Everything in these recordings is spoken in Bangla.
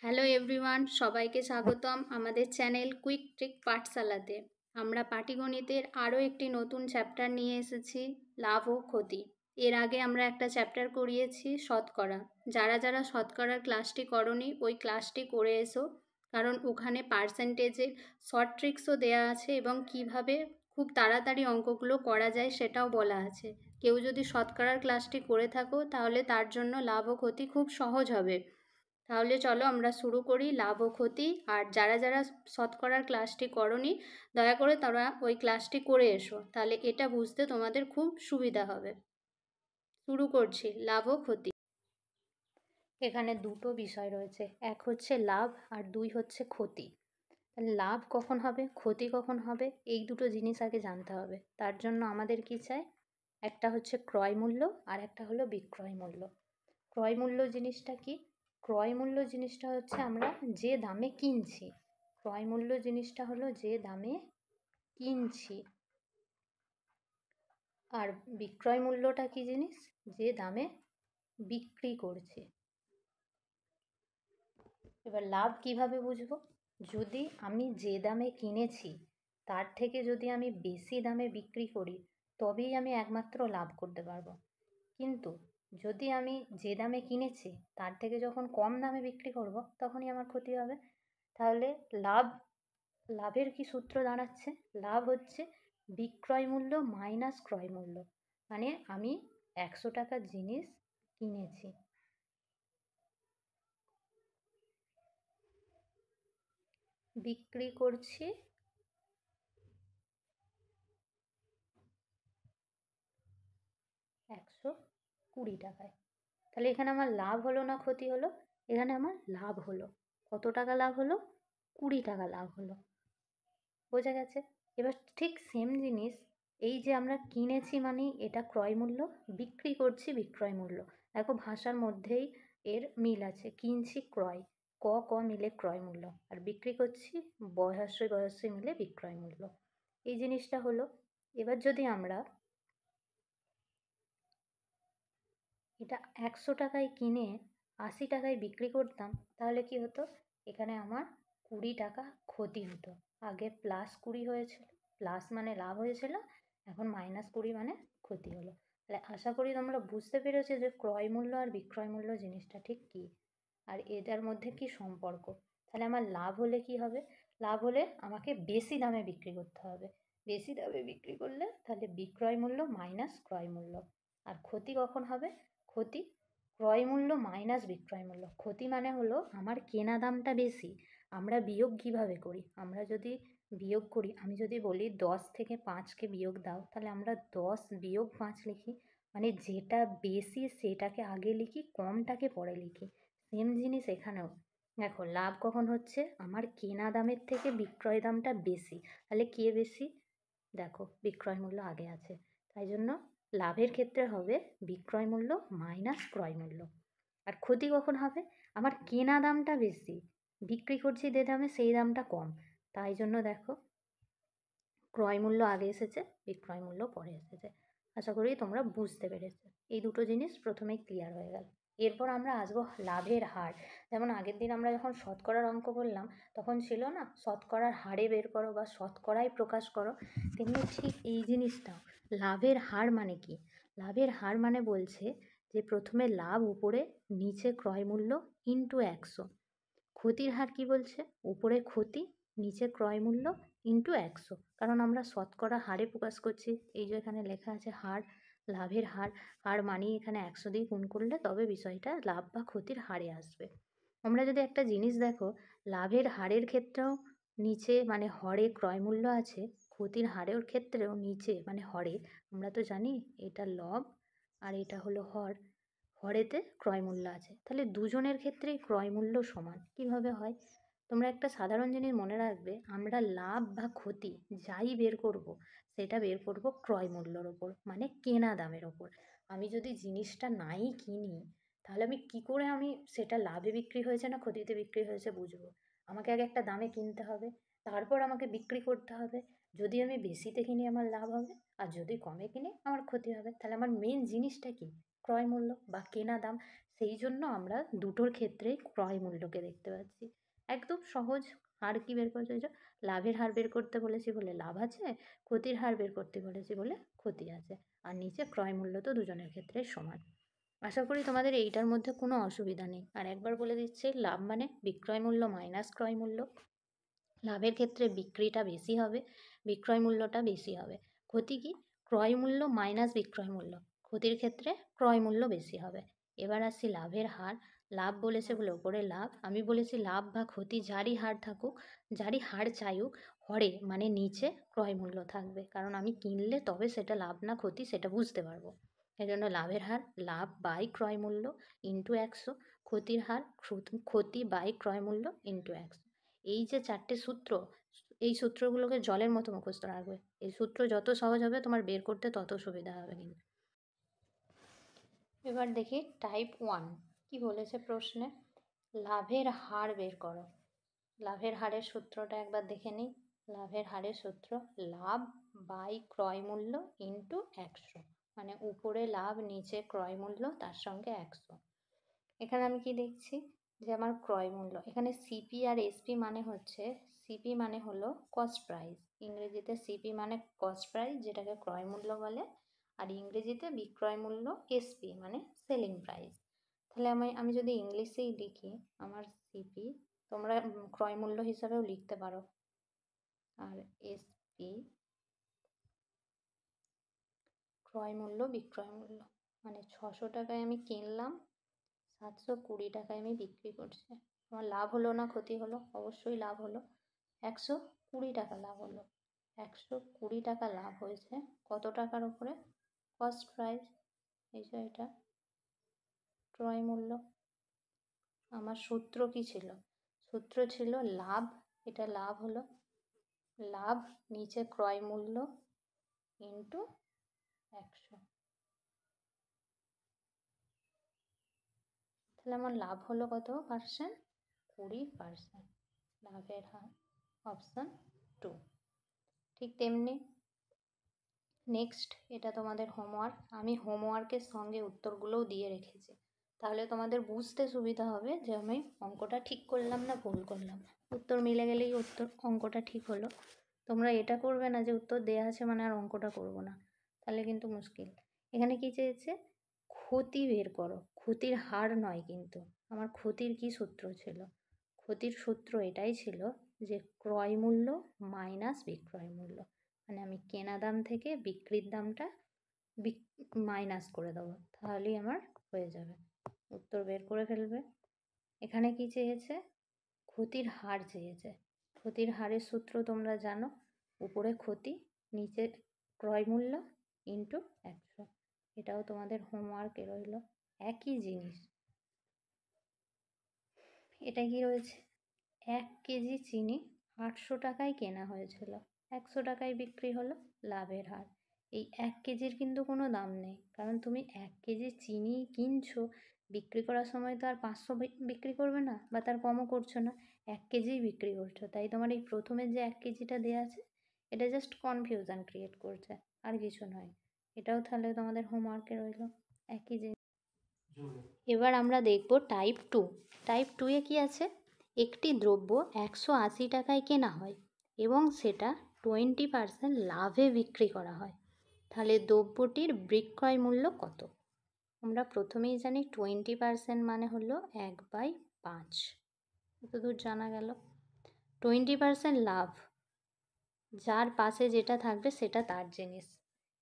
হ্যালো এভরিওয়ান, সবাইকে স্বাগতম আমাদের চ্যানেল কুইক ট্রিক পাঠশালাতে। আমরা পাটিগণিতের আরও একটি নতুন চ্যাপ্টার নিয়ে এসেছি, লাভ ও ক্ষতি। এর আগে আমরা একটা চ্যাপ্টার করিয়েছি শতকরা। যারা যারা শতকরার ক্লাসটি করনি ওই ক্লাসটি করে এসো, কারণ ওখানে পার্সেন্টেজের শর্ট ট্রিক্সও দেওয়া আছে এবং কিভাবে খুব তাড়াতাড়ি অঙ্কগুলো করা যায় সেটাও বলা আছে। কেউ যদি শতকরার ক্লাসটি করে থাকো তাহলে তার জন্য লাভ ও ক্ষতি খুব সহজ হবে। তাহলে চলো আমরা শুরু করি লাভ ও ক্ষতি। আর যারা যারা শতকরার ক্লাসটি করনি দয়া করে তারা ওই ক্লাসটি করে এসো, তাহলে এটা বুঝতে তোমাদের খুব সুবিধা হবে। শুরু করছি লাভ ও ক্ষতি। এখানে দুটো বিষয় রয়েছে, এক হচ্ছে লাভ আর দুই হচ্ছে ক্ষতি। লাভ কখন হবে, ক্ষতি কখন হবে, এই দুটো জিনিস আগে জানতে হবে। তার জন্য আমাদের কি চাই, একটা হচ্ছে ক্রয় মূল্য আর একটা হলো বিক্রয় মূল্য। ক্রয় মূল্য জিনিসটা কি? ক্রয় মূল্য জিনিসটা হচ্ছে আমরা যে দামে কিনছি। ক্রয় মূল্য জিনিসটা হলো যে দামে কিনছি। আর বিক্রয় মূল্যটা কি জিনিস? যে দামে বিক্রি করছি। এবার লাভ কিভাবে বুঝবো? যদি আমি যে দামে কিনেছি তার থেকে যদি আমি বেশি দামে বিক্রি করি তবেই আমি একমাত্র লাভ করতে পারবো। কিন্তু যদি আমি যে দামে কিনেছি তার থেকে যখন কম দামে বিক্রি করব তখনই আমার ক্ষতি হবে। তাহলে লাভের কি সূত্র দাঁড়াচ্ছে? লাভ হচ্ছে বিক্রয় মূল্য মাইনাস ক্রয় মূল্য। মানে আমি 100 টাকার জিনিস কিনেছি, বিক্রি করছি 120 টাকায়। তাহলে এখানে আমার লাভ হলো না ক্ষতি হলো? এখানে আমার লাভ হলো। কত টাকা লাভ হলো? 20 টাকা লাভ হলো। বোঝা গেছে? এবার ঠিক সেম জিনিস, এই যে আমরা কিনেছি মানেই এটা ক্রয় মূল্য, বিক্রি করছি বিক্রয় মূল্য। দেখো ভাষার মধ্যেই এর মিল আছে, কিনছি ক্রয়, ক মিলে ক্রয় মূল্য, আর বিক্রি করছি বয়স্যই মিলে বিক্রয় মূল্য। এই জিনিসটা হলো। এবার যদি আমরা এটা 100 টাকায় কিনে 80 টাকায় বিক্রি করতাম তাহলে কি হতো? এখানে আমার 20 টাকা ক্ষতি হতো। আগে +20 হয়েছিল, প্লাস মানে লাভ হয়েছিল, এখন -20 মানে ক্ষতি হলো। তাহলে আশা করি তোমরা বুঝতে পেরেছো যে ক্রয় মূল্য আর বিক্রয় মূল্য জিনিসটা ঠিক কী, আর এটার মধ্যে কি সম্পর্ক। তাহলে আমার লাভ হলে কি হবে? লাভ হলে আমাকে বেশি দামে বিক্রি করতে হবে। বেশি দামে বিক্রি করলে তাহলে বিক্রয় মূল্য মাইনাস ক্রয় মূল্য। আর ক্ষতি কখন হবে? ক্ষতি ক্রয় মূল্য মাইনাস বিক্রয় মূল্য। ক্ষতি মানে হলো আমার কেনা দামটা বেশি। আমরা বিয়োগ কীভাবে করি? আমরা যদি বিয়োগ করি, আমি যদি বলি 10 থেকে 5কে বিয়োগ দাও, তাহলে আমরা 10-5 লিখি। মানে যেটা বেশি সেটাকে আগে লিখি, কমটাকে পরে লিখি। সেম জিনিস এখানেও। দেখো লাভ কখন হচ্ছে? আমার কেনা দামের থেকে বিক্রয় দামটা বেশি। তাহলে কে বেশি? দেখো বিক্রয় মূল্য আগে আছে, তাই জন্য লাভের ক্ষেত্রে হবে বিক্রয় মূল্য মাইনাস ক্রয় মূল্য। আর ক্ষতি কখন হবে? আমার কেনা দামটা বেশি, বিক্রি করছি যে দামে সেই দামটা কম, তাই জন্য দেখো ক্রয় মূল্য আগে এসেছে, বিক্রয় মূল্য পরে এসেছে। আশা করি তোমরা বুঝতে পেরেছো। এই দুটো জিনিস প্রথমেই ক্লিয়ার হয়ে গেল। এরপর আমরা আসবো লাভের হার। যেমন আগের দিন আমরা যখন শতকরার অঙ্ক করলাম তখন ছিল না শতকরার হারে বের করো বা শতকরায় প্রকাশ করো, তেমনি ঠিক এই জিনিসটাও। লাভের হার মানে কি? লাভের হার মানে বলছে যে প্রথমে লাভ উপরে, নিচে ক্রয় মূল্য ইন্টু 100। ক্ষতির হার কি বলছে? উপরে ক্ষতি, নিচে ক্রয় মূল্য ইন্টু 100। কারণ আমরা শতকরা হারে প্রকাশ করছি, এই যে এখানে লেখা আছে হার, লাভের হার। হার মানেই এখানে 100 দিয়ে গুণ করলে তবে বিষয়টা লাভ বা ক্ষতির হারে আসবে। আমরা যদি একটা জিনিস দেখো, লাভের হারের ক্ষেত্রেও নিচে মানে হরে ক্রয় মূল্য আছে, ক্ষতির হারের ক্ষেত্রেও নিচে মানে হরে, আমরা তো জানি এটা লব আর এটা হলো হর, হরেতে ক্রয় মূল্য আছে। তাহলে দুজনের ক্ষেত্রেই ক্রয় মূল্য সমান। কিভাবে হয়? তোমরা একটা সাধারণ জিনিস মনে রাখবে, আমরা লাভ বা ক্ষতি যাই বের করব সেটা বের করব ক্রয় মূল্যর ওপর, মানে কেনা দামের ওপর। আমি যদি জিনিসটা নাই কিনি তাহলে আমি কি করে আমি সেটা লাভে বিক্রি হয়েছে না ক্ষতিতে বিক্রি হয়েছে বুঝবো? আমাকে আগে একটা দামে কিনতে হবে, তারপর আমাকে বিক্রি করতে হবে। যদি আমি বেশিতে কিনি আমার লাভ হবে, আর যদি কমে কিনি আমার ক্ষতি হবে। তাহলে আমার মেন জিনিসটা কি? ক্রয় মূল্য বা কেনা দাম। সেই জন্য আমরা দুটোর ক্ষেত্রেই ক্রয় মূল্যকে দেখতে পাচ্ছি। একদম সহজ। হার কি বের করতে হয়েছে? লাভের হার বের করতে বলেছি বলে লাভ আছে, ক্ষতির হার বের করতে বলেছি বলে ক্ষতি আছে। আর নিচে ক্রয় মূল্য তো দুজনের ক্ষেত্রেই সমান। আশা করি তোমাদের এইটার মধ্যে কোনো অসুবিধা নেই। আর একবার বলে দিচ্ছি, লাভ মানে বিক্রয় মূল্য মাইনাস ক্রয় মূল্য। লাভের ক্ষেত্রে বিক্রিটা বেশি হবে, বিক্রয় মূল্যটা বেশি হবে। ক্ষতি কি? ক্রয় মূল্য মাইনাস বিক্রয় মূল্য। ক্ষতির ক্ষেত্রে ক্রয় মূল্য বেশি হবে। এবার আসছি লাভের হার। লাভ বলেছে বলে ওপরে লাভ, আমি বলেছি লাভ বা ক্ষতি যারই হার থাকুক, যারই হার চাইুক, হরে মানে নিচে ক্রয় মূল্য থাকবে। কারণ আমি কিনলে তবে সেটা লাভ না ক্ষতি সেটা বুঝতে পারবো। এই জন্য লাভের হার লাভ বাই ক্রয় মূল্য ইন্টু 100, ক্ষতির হার ক্ষতি বাই ক্রয় মূল্য ইন্টু 100। এই যে চারটে সূত্র, এই সূত্রগুলোকে জলের মতো মুখস্থ রাখবে। এই সূত্র যত সহজ হবে তোমার বের করতে তত সুবিধা হবে কিন্তু। এবার দেখি টাইপ 1 কি বলেছে প্রশ্নে। লাভের হার বের করো। লাভের হারের সূত্রটা একবার দেখে নিই। লাভের হারের সূত্র লাভ বাই ক্রয় মূল্য ইন্টু 100, মানে উপরে লাভ নিচে ক্রয় মূল্য তার সঙ্গে 100। এখানে আমি কি দেখছি যে আমার ক্রয় মূল্য, এখানে সিপি আর এসপি মানে হচ্ছে, সিপি মানে হলো কস্ট প্রাইস, ইংরেজিতে সিপি মানে কস্ট প্রাইস যেটাকে ক্রয় মূল্য বলে, আর ইংরেজিতে বিক্রয় মূল্য এসপি মানে সেলিং প্রাইস। তাহলে আমি যদি ইংলিশেই লিখি আমার সিপি, তোমরা ক্রয় মূল্য হিসাবেও লিখতে পারো, আর এসপি ক্রয় মূল্য বিক্রয় মূল্য। মানে 600 টাকায় আমি কিনলাম, 720 টাকায় আমি বিক্রি করছি। আমার লাভ হলো না ক্ষতি হলো? অবশ্যই লাভ হলো। 120 টাকা লাভ হলো। 120 টাকা লাভ হয়েছে কত টাকার ওপরে? Cost price. এই যে এটা ক্রয় মূল্য। আমার সূত্র কি ছিল? সূত্র ছিল লাভ, এটা লাভ হলো, লাভ নিচে ক্রয় মূল্য ইন্টু 100। তাহলে আমার লাভ হলো কত পার্সেন্ট? 20%। লাভের হার অপশান 2। ঠিক তেমনি নেক্সট, এটা তোমাদের হোমওয়ার্ক। আমি হোমওয়ার্কের সঙ্গে উত্তরগুলোও দিয়ে রেখেছি, তাহলে তোমাদের বুঝতে সুবিধা হবে যে আমি অঙ্কটা ঠিক করলাম না ভুল করলাম। উত্তর মিলে গেলেই অঙ্কটা ঠিক হলো। তোমরা এটা করবে না যে উত্তর দেওয়া আছে মানে আর অঙ্কটা করব না, তাহলে কিন্তু মুশকিল। এখানে কি চেয়েছে? ক্ষতি বের করো, ক্ষতির হার নয় কিন্তু। আমার ক্ষতির কি সূত্র ছিল? ক্ষতির সূত্র এটাই ছিল যে ক্রয় মূল্য মাইনাস বিক্রয় মূল্য, মানে আমি কেনা দাম থেকে বিক্রির দামটা মাইনাস করে দেবো, তাহলেই আমার হয়ে যাবে। উত্তর বের করে ফেলবে। এখানে কি চেয়েছে? ক্ষতির হার চেয়েছে। ক্ষতির হারের সূত্র তোমরা জানো, উপরে ক্ষতি নিচে ক্রয় মূল্য ইন্টু 100। এটাও তোমাদের হোমওয়ার্কে রইল। একই জিনিস। এটা কি রয়েছে? 1 কেজি চিনি 800 টাকায় কেনা হয়েছিল, 100 টাকায় বিক্রি হলো, লাভের হার। এই 1 কেজির কিন্তু কোনো দাম নেই, কারণ তুমি 1 কেজি চিনি কিনছো, বিক্রি করার সময় তো আর 500 বিক্রি করবে না, বা তার কমও করছো না, 1 কেজিই বিক্রি করছো। তাই তোমার এই প্রথমে যে 1 কেজিটা দেওয়া আছে এটা জাস্ট কনফিউশন ক্রিয়েট করছে, আর কিছু নয়। এটাও তাহলে তোমাদের হোমওয়ার্কে রইল একই জিনিস। এবার আমরা দেখব টাইপ 2। টাইপ 2-এ কী আছে? একটি দ্রব্য 180 টাকায় কেনা হয় এবং সেটা 20% লাভে বিক্রি করা হয়, তাহলে দ্রব্যটির বিক্রয় মূল্য কত? আমরা প্রথমেই জানি 20% মানে হলো 1/5। এতদূর জানা গেল। 20% লাভ, যার পাশে যেটা থাকবে সেটা তার জিনিস।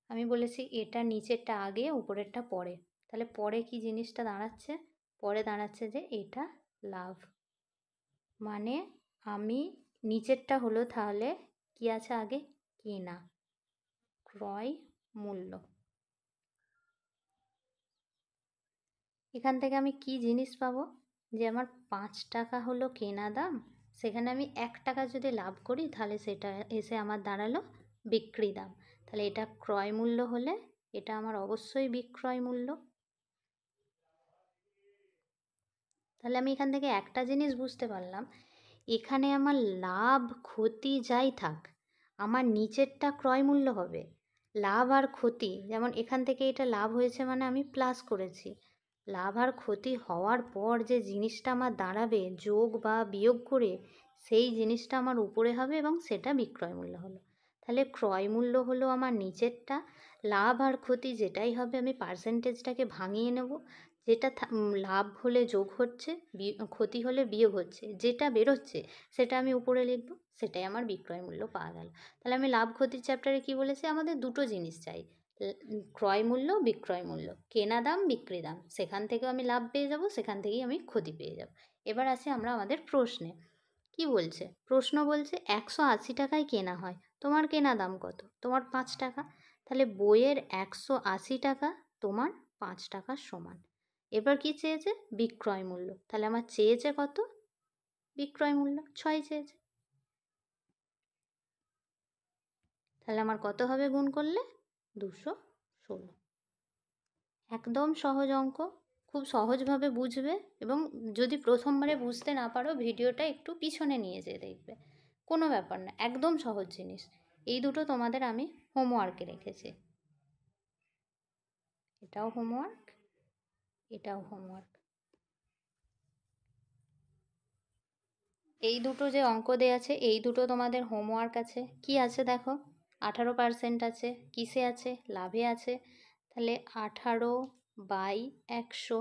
আমি বলেছি এটা নিচেরটা আগে উপরেরটা পরে, তাহলে পরে কি জিনিসটা দাঁড়াচ্ছে? পরে দাঁড়াচ্ছে যে এটা লাভ, মানে আমি নিচেরটা হলো তাহলে কি আছে আগে? কেনা, ক্রয় মূল্য। এখান থেকে আমি কি জিনিস পাবো? যে আমার 5 টাকা হলো কেনা দাম, সেখানে আমি 1 টাকা যদি লাভ করি তাহলে সেটা এসে আমার দাঁড়ালো বিক্রি দাম। তাহলে এটা ক্রয় মূল্য হলে এটা আমার অবশ্যই বিক্রয় মূল্য। তাহলে আমি এখান থেকে একটা জিনিস বুঝতে পারলাম, এখানে আমার লাভ ক্ষতি যাই থাক, আমার নিচেরটা ক্রয় মূল্য হবে। লাভ আর ক্ষতি, যেমন এখান থেকে এটা লাভ হয়েছে মানে আমি প্লাস করেছি, লাভ আর ক্ষতি হওয়ার পর যে জিনিসটা আমার দাঁড়াবে যোগ বা বিয়োগ করে, সেই জিনিসটা আমার উপরে হবে এবং সেটা বিক্রয় মূল্য হলো। তাহলে ক্রয় মূল্য হলো আমার নিচেরটা, লাভ আর ক্ষতি যেটাই হবে আমি পার্সেন্টেজটাকে ভাঙিয়ে নেব, যেটা লাভ হলে যোগ হচ্ছে, ক্ষতি হলে বিয়োগ হচ্ছে, যেটা বেরোচ্ছে সেটা আমি উপরে লিখব, সেটাই আমার বিক্রয় মূল্য পাওয়া গেল। তাহলে আমি লাভ ক্ষতির চ্যাপ্টারে কি বলেছি, আমাদের দুটো জিনিস চাই, ক্রয় মূল্য বিক্রয় মূল্য, কেনা দাম বিক্রি দাম, সেখান থেকেও আমি লাভ পেয়ে যাব, সেখান থেকেই আমি ক্ষতি পেয়ে যাব। এবার আসি আমরা আমাদের প্রশ্নে, কি বলছে প্রশ্ন, বলছে 180 টাকায় কেনা হয়, তোমার কেনা দাম কত, তোমার 5 টাকা, তাহলে বইয়ের 180 টাকা তোমার 5 টাকার সমান। এবার কি চেয়েছে, বিক্রয় মূল্য, তাহলে আমার চেয়েছে কত, বিক্রয় মূল্য 6 চেয়েছে, তাহলে আমার কত হবে গুণ করলে, 216। একদম সহজ অঙ্ক, খুব সহজভাবে বুঝবে, এবং যদি প্রথমবারে বুঝতে না পারো ভিডিওটা একটু পিছনে নিয়ে যেয়ে দেখবে, কোনো ব্যাপার না, একদম সহজ জিনিস। এই দুটো তোমাদের আমি হোমওয়ার্কে রেখেছি, এটাও হোমওয়ার্ক, এটাও হোমওয়ার্ক। এই দুটো যে অঙ্ক দেওয়া আছে এই দুটো তোমাদের হোমওয়ার্ক আছে। কি আছে দেখো, 18% আছে, কিসে আছে, লাভে আছে। তাহলে 18/100,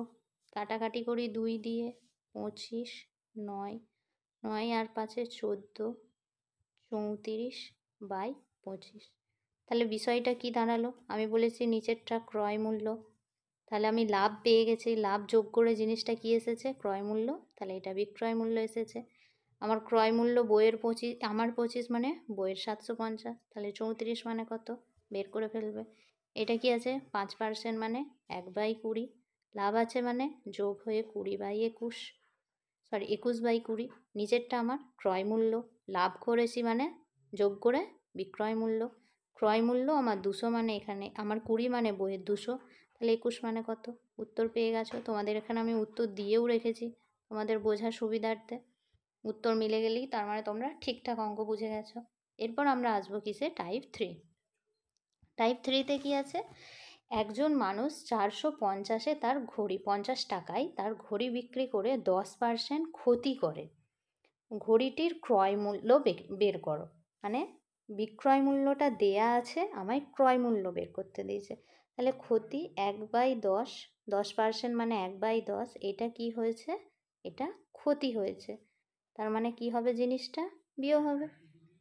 কাটাকাটি করি 2 দিয়ে, 25, 9, 9 আর 5-এ 14, 34/25। তাহলে বিষয়টা কি দাঁড়ালো, আমি বলেছি নিচেরটা ক্রয় মূল্য, তাহলে আমি লাভ পেয়ে গেছি, লাভ যোগ করে জিনিসটা কি এসেছে, ক্রয় মূল্য, তাহলে এটা বিক্রয় মূল্য এসেছে। আমার ক্রয় মূল্য বইয়ের 25, আমার 25 মানে বইয়ের 750, তাহলে 34 মানে কত বের করে ফেলবে। এটা কি আছে, 5% মানে 1/20, লাভ আছে মানে যোগ হয়ে 20/21, সরি 21/20। নিচেরটা আমার ক্রয় মূল্য, লাভ করেছি মানে যোগ করে বিক্রয় মূল্য, ক্রয় মূল্য আমার 200 মানে এখানে আমার 20 মানে বইয়ের 200, তাহলে 21 মানে কত, উত্তর পেয়ে গেছো। তোমাদের এখানে আমি উত্তর দিয়েও রেখেছি তোমাদের বোঝার সুবিধার্থে, উত্তর মিলে গেলেই তার মানে তোমরা ঠিকঠাক অঙ্ক বুঝে গেছো। এরপর আমরা আসবো কিসে, টাইপ 3। টাইপ 3-তে কি আছে, একজন মানুষ 450-এ তার ঘড়ি, 50 টাকায় তার ঘড়ি বিক্রি করে 10% ক্ষতি করে, ঘড়িটির ক্রয় মূল্য বের করো। মানে বিক্রয় মূল্যটা দেয়া আছে, আমায় ক্রয় মূল্য বের করতে দিয়েছে। তাহলে ক্ষতি 1/10, 10% মানে 1/10, এটা কি হয়েছে, এটা ক্ষতি হয়েছে, তার মানে কি হবে জিনিসটা, বিয়োগ হবে।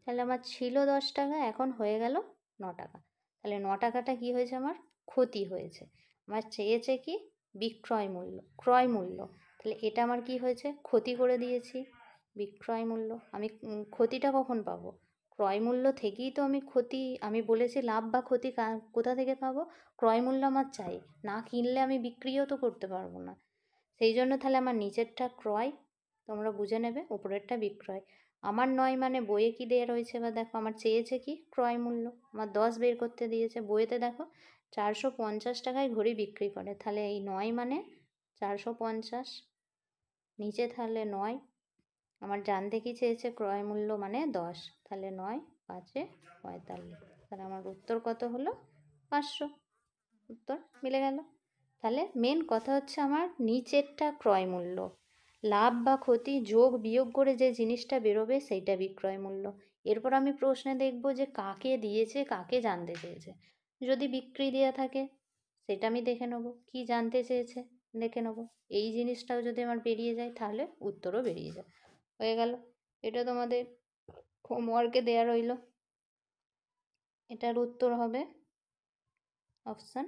তাহলে আমার ছিল 10 টাকা, এখন হয়ে গেল 9 টাকা, তাহলে 9 টাকাটা কি হয়েছে, আমার ক্ষতি হয়েছে। আমার চেয়েছে কি, বিক্রয় মূল্য, ক্রয় মূল্য, তাহলে এটা আমার কি হয়েছে, ক্ষতি করে দিয়েছি, বিক্রয় মূল্য। আমি ক্ষতিটা কখন পাবো, ক্রয় মূল্য থেকেই তো আমি ক্ষতি, আমি বলেছি লাভ বা ক্ষতি কোথা থেকে পাবো, ক্রয় মূল্য আমার চাই, না কিনলে আমি বিক্রিও তো করতে পারবো না। সেই জন্য তাহলে আমার নিচেরটা ক্রয়, তোমরা বুঝে নেবে, উপরেরটা বিক্রয়। আমার 9 মানে বইয়ে কি দেওয়া রয়েছে, বা দেখো আমার চেয়েছে কি, ক্রয় মূল্য, আমার 10 বের করতে দিয়েছে, বইয়েতে দেখো 450 টাকায় ঘড়ি বিক্রি করে, তাহলে এই 9 মানে 450, নিচে তাহলে 9, আমার জানতে কি চেয়েছে, ক্রয় মূল্য মানে 10, তাহলে 9 5-এ 45, তাহলে আমার উত্তর কত হলো, 500, উত্তর মিলে গেল। তাহলে মেন কথা হচ্ছে আমার নিচেরটা ক্রয় মূল্য, লাভ বা ক্ষতি যোগ বিয়োগ করে যে জিনিসটা বেরোবে সেইটা বিক্রয় মূল্য। এরপর আমি প্রশ্নে দেখব যে কাকে দিয়েছে, কাকে জানতে চেয়েছে। যদি বিক্রি দেওয়া থাকে সেটা আমি দেখে নেব, কি জানতে চেয়েছে দেখে নেব, এই জিনিসটাও যদি আমার বেরিয়ে যায় তাহলে উত্তরও বেরিয়ে যায়, হয়ে গেল। এটা তোমাদের হোমওয়ার্কে দেয়া রইল, এটার উত্তর হবে অপশান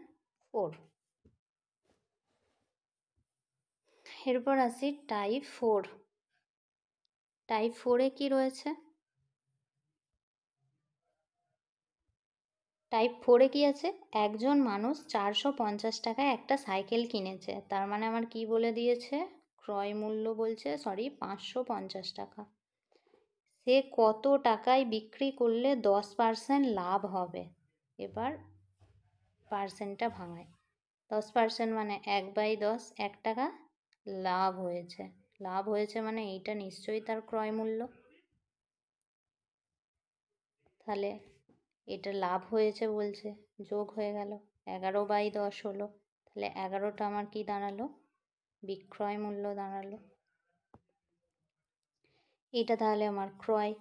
4। এরপর আসি টাইপ 4। টাইপ 4-এ কি রয়েছে, টাইপ 4-এ কি আছে, একজন মানুষ 450 টাকায় একটা সাইকেল কিনেছে, তার মানে আমার কি বলে দিয়েছে, ক্রয় মূল্য বলছে, সরি 550 টাকা, সে কত টাকায় বিক্রি করলে 10% লাভ হবে। এবার পার্সেন্টটা ভাঙায়, 10% মানে 1/10, 1 টাকা লাভ হয়েছে, লাভ হয়েছে মানে এইটা নিশ্চয়ই তার ক্রয় মূল্য, তাহলে এটা লাভ হয়েছে বলছে, যোগ হয়ে গেল, 11/10 হলো, তাহলে 11টা আমার কি দাঁড়ালো, বিক্রয় মূল্য দাঁড়ালো। এটা তাহলে আমার ক্রয়।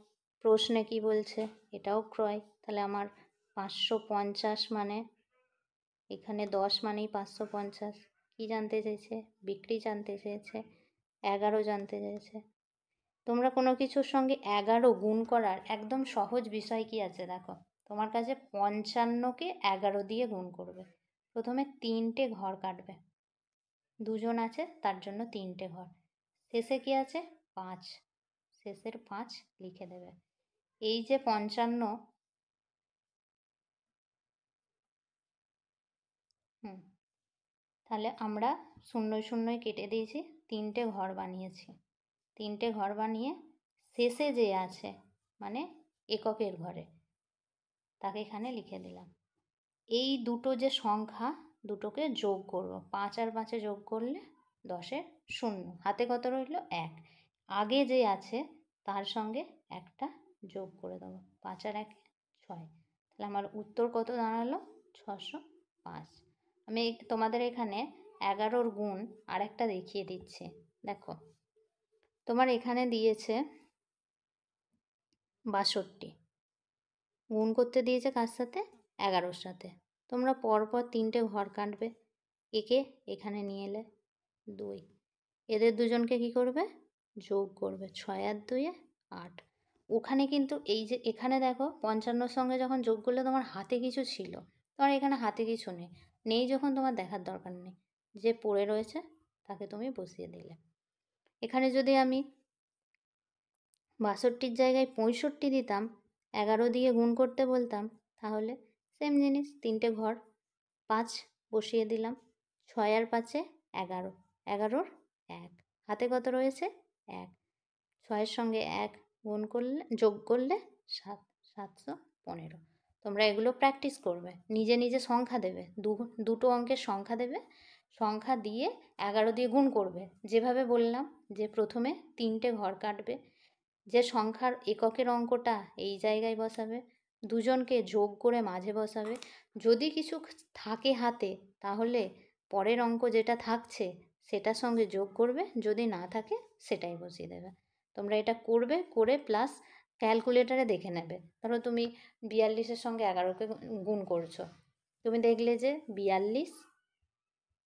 প্রশ্নে কি বলছে? এটাও ক্রয়। তাহলে আমার 550 মানে এখানে 10 মানেই 550। কি জানতে চেয়েছে? বিক্রি জানতে চেয়েছে, 11 জানতে চেয়েছে। তোমরা কোনো কিছুর সঙ্গে 11 গুণ করার একদম সহজ বিষয় কি আছে দেখো। তোমার কাছে 55কে 11 দিয়ে গুণ করবে। প্রথমে 3টে ঘর কাটবে, 2 জন আছে তার জন্য 3টে ঘর। শেষে কি আছে? 5, শেষের 5 লিখে দেবে। এই যে 55, তাহলে আমরা শূন্যয় শূন্যয় কেটে দিয়েছি, 3টে ঘর বানিয়েছি। 3টে ঘর বানিয়ে শেষে যে আছে মানে এককের ঘরে তাকে এখানে লিখে দিলাম। এই দুটো যে সংখ্যা, দুটোকে যোগ করব। 5 আর 5 যোগ করলে 10-এর 0। হাতে কত রইল? 1। আগে যে আছে তার সঙ্গে একটা যোগ করে দেবো। 5 আর 1 6। তাহলে আমার উত্তর কত দাঁড়ালো? 605। আমি তোমাদের এখানে 11-র গুণ আর একটা দেখিয়ে দিচ্ছি। দেখো, তোমার এখানে দিয়েছে 62, গুণ করতে দিয়েছে কার সাথে? 11-র সাথে। তোমরা পরপর 3টে ঘর কাটবে। একে এখানে নিয়ে এলে 2, এদের দুজনকে কি করবে? যোগ করবে। 6 আর 2 8। ওখানে কিন্তু এই যে এখানে দেখো 55-র সঙ্গে যখন যোগ করলে তোমার হাতে কিছু ছিল, তোমার এখানে হাতে কিছু নেই। নেই যখন তোমার দেখার দরকার নেই, যে পড়ে রয়েছে তাকে তুমি বসিয়ে দিলে। এখানে যদি আমি 62-র জায়গায় 65 দিতাম, 11 দিয়ে গুণ করতে বলতাম, তাহলে সেম জিনিস, 3টে ঘর, 5 বসিয়ে দিলাম। 6 আর 5-এ 11, 11-র 1, হাতে কত রয়েছে? 1। 6-এর সঙ্গে 1 গুণ করলে, যোগ করলে 7, 715। তোমরা এগুলো প্র্যাকটিস করবে, নিজে নিজে সংখ্যা দেবে, দুটো অঙ্কের সংখ্যা দেবে, সংখ্যা দিয়ে 11 দিয়ে গুণ করবে। যেভাবে বললাম যে প্রথমে 3টে ঘর কাটবে, যে সংখ্যার এককের অঙ্কটা এই জায়গায় বসাবে, দুজনকে যোগ করে মাঝে বসাবে। যদি কিছু থাকে হাতে তাহলে পরের অঙ্ক যেটা থাকছে সেটার সঙ্গে যোগ করবে, যদি না থাকে সেটাই বসিয়ে দেবে। তোমরা এটা করবে, করে প্লাস ক্যালকুলেটারে দেখে নেবে। ধরো তুমি 42-এর সঙ্গে 11কে গুণ করছো, তুমি দেখলে যে 42,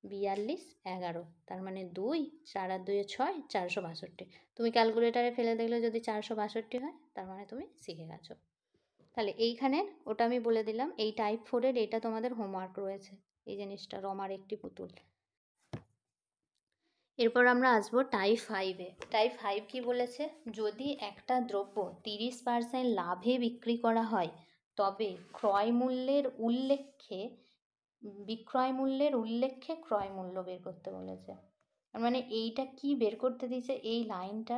42, 11, তার মানে 2, 4 আর 2 6, 462। তুমি ক্যালকুলেটারে ফেলে দেখলে যদি 462 হয়, তার মানে তুমি শিখে গেছো। তাহলে এইখানে ওটা আমি বলে দিলাম। এই টাইপ 4-এর এটা তোমাদের হোমওয়ার্ক রয়েছে, এই জিনিসটা, রমার একটি পুতুল। এরপর আমরা আসবো টাইপ 5-এ। টাইপ 5 কি বলেছে? যদি একটা দ্রব্য 30% লাভে বিক্রি করা হয়, তবে বিক্রয় মূল্যের উল্লেখ্যে ক্রয় মূল্য বের করতে বলেছে। মানে এইটা কি বের করতে দিয়েছে? এই লাইনটা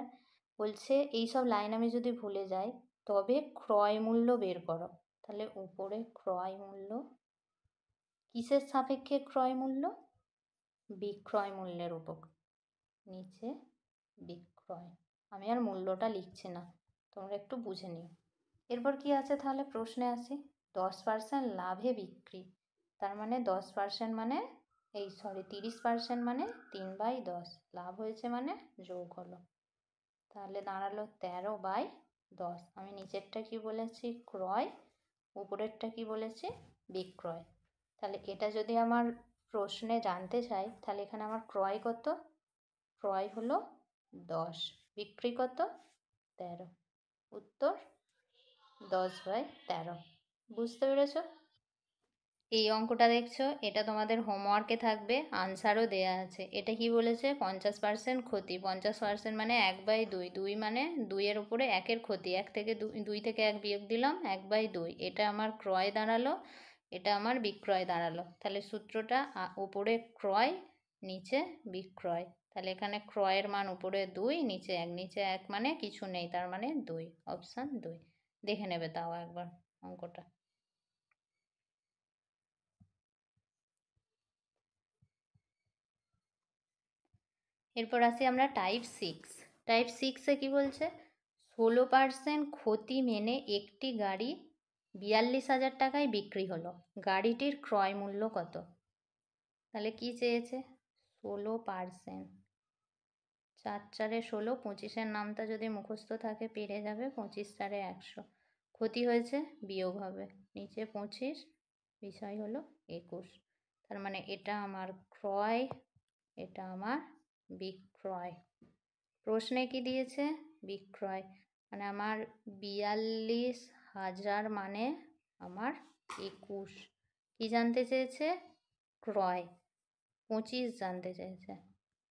বলছে, এই সব লাইন আমি যদি ভুলে যাই তবে ক্রয় মূল্য বের করো। তাহলে উপরে ক্রয় মূল্য, কিসের সাপেক্ষে ক্রয় মূল্য? বিক্রয় মূল্যের উপর, নিচে বিক্রয়। আমি আর মূল্যটা লিখছি না, তোমরা একটু বুঝে নিও। এরপর কি আছে তাহলে প্রশ্নে আসি। 10% লাভে বিক্রি, তার মানে 10% মানে 30% মানে 3/10, লাভ হয়েছে মানে যোগ হলো, তাহলে দাঁড়ালো 13/10। আমি নিচেরটা কি বলেছি? ক্রয়। উপরেরটা কি বলেছি? বিক্রয়। তাহলে এটা যদি আমার প্রশ্নে জানতে চাই, তাহলে এখানে আমার ক্রয় কত? ক্রয় হলো 10, বিক্রি কত? 13। উত্তর 10/13। বুঝতে পেরেছ? এই অঙ্কটা দেখছো, এটা তোমাদের হোমওয়ার্কে থাকবে, আনসারও দেয়া আছে। এটা কি বলেছে? 50% ক্ষতি। 50% মানে 1/2, 2 মানে 2-এর উপরে 1-এর ক্ষতি। 1 থেকে 2 থেকে 1 বিয়োগ দিলাম, 1/2। এটা আমার ক্রয় দাঁড়ালো, এটা আমার বিক্রয় দাঁড়ালো। তাহলে সূত্রটা উপরে ক্রয়, নিচে বিক্রয়। তাহলে এখানে ক্রয়ের মান উপরে 2, নিচে 1, নিচে 1 মানে কিছু নেই, তার মানে 2, অপশান 2। দেখে নেবে তাও একবার অঙ্কটা। এরপর আসি আমরা টাইপ 6। টাইপ 6-এ কি বলছে? 16% ক্ষতি মেনে একটি গাড়ি 42,000 টাকায় বিক্রি হলো, গাড়িটির ক্রয় মূল্য কত? তাহলে কি চেয়েছে? 16%। 4 4-এ 16, 25-এর নামটা যদি মুখস্থ থাকে পেরে যাবে। 25 4-এ 100, ক্ষতি হয়েছে বিয়োগ হবে, নিচে 25, বিষয় হলো 21। তার মানে এটা আমার ক্রয়, এটা আমার বিক্রয়। প্রশ্নে কি দিয়েছে? বিক্রয়, মানে আমার 42,000 মানে আমার 21। কি জানতে চেয়েছে? ক্রয়। 25 জানতে চেয়েছে।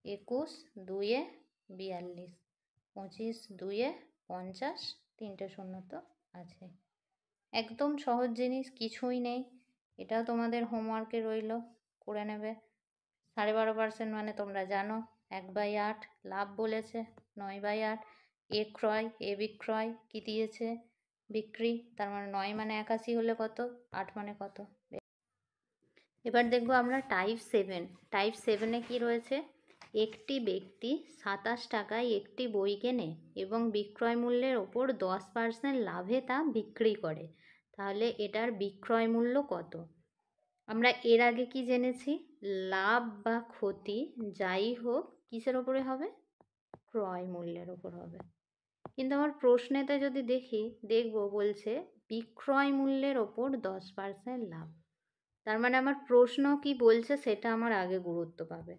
21 2-এ 42, 25 2-এ 50, 3টে শূন্য তো আছে। একদম সহজ জিনিস, কিছুই নেই। এটাও তোমাদের হোমওয়ার্কে রইল, করে নেবে। 12.5% মানে তোমরা জানো 1/8। লাভ বলেছে 9/8। এ ক্রয়, এ বিক্রয়, কি দিয়েছে? বিক্রি। তার মানে 9 মানে 81 হলে কত? 8 মানে কত? এবার দেখব আমরা টাইপ 7। টাইপ 7-এ কি রয়েছে? একটি ব্যক্তি 27 টাকায় একটি বই কেনে এবং বিক্রয় মূল্যের ওপর 10% লাভে তা বিক্রি করে। তাহলে এটার বিক্রয় মূল্য কত? আমরা এর আগে কি জেনেছি? লাভ বা ক্ষতি যাই হোক কিসের ওপরে হবে? ক্রয় মূল্যের ওপর হবে। কিন্তু আমার প্রশ্নেতে যদি দেখব বলছে বিক্রয় মূল্যের ওপর 10% লাভ। তার মানে আমার প্রশ্ন কি বলছে সেটা আমার আগে গুরুত্ব পাবে।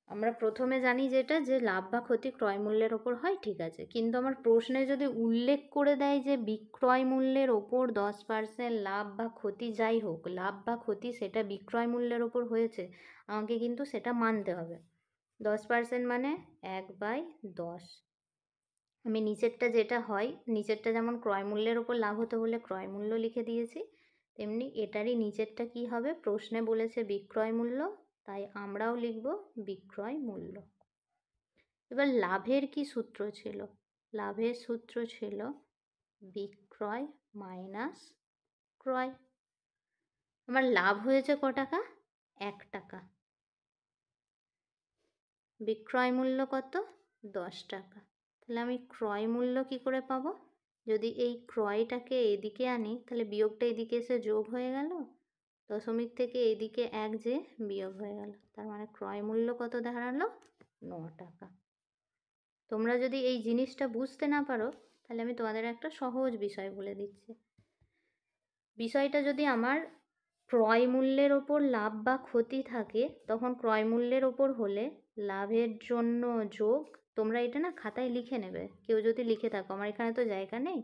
আমরা প্রথমে জানি যেটা, যে লাভ বা ক্ষতি ক্রয় মূল্যের ওপর হয়, ঠিক আছে। কিন্তু আমার প্রশ্নে যদি উল্লেখ করে দেয় যে বিক্রয় মূল্যের ওপর 10% লাভ বা ক্ষতি যাই হোক, লাভ বা ক্ষতি সেটা বিক্রয় মূল্যের ওপর হয়েছে, আমাকে কিন্তু সেটা মানতে হবে। 10% মানে 1/10। আমি নিচেরটা যেটা হয়, নিচেরটা যেমন ক্রয় মূল্যের ওপর লাভ হতে হলে ক্রয় মূল্য লিখে দিয়েছি, তেমনি এটারই নিচেরটা কি হবে? প্রশ্নে বলেছে বিক্রয় মূল্য, তাই আমরাও লিখব বিক্রয় মূল্য। এবার লাভের কি সূত্র ছিল? লাভের সূত্র ছিল বিক্রয় মাইনাস ক্রয়। আমার লাভ হয়েছে ক টাকা? 1 টাকা। বিক্রয় মূল্য কত? 10 টাকা। তাহলে আমি ক্রয় মূল্য কি করে পাবো? যদি এই ক্রয়টাকে এদিকে আনি তাহলে বিয়োগটা এদিকে এসে যোগ হয়ে গেল, দশমিক থেকে এদিকে 1 যে বিয়োগ হয়ে গেল, তার মানে ক্রয় মূল্য কত দাঁড়ালো? 9 টাকা। তোমরা যদি এই জিনিসটা বুঝতে না পারো তাহলে আমি তোমাদের একটা সহজ বিষয় বলে দিচ্ছি। বিষয়টা যদি আমার ক্রয় মূল্যের ওপর লাভ বা ক্ষতি থাকে, তখন ক্রয় মূল্যের ওপর হলে লাভের জন্য যোগ, তোমরা এটা না খাতায় লিখে নেবে, কেউ যদি লিখে থাকো, আমার এখানে তো জায়গা নেই,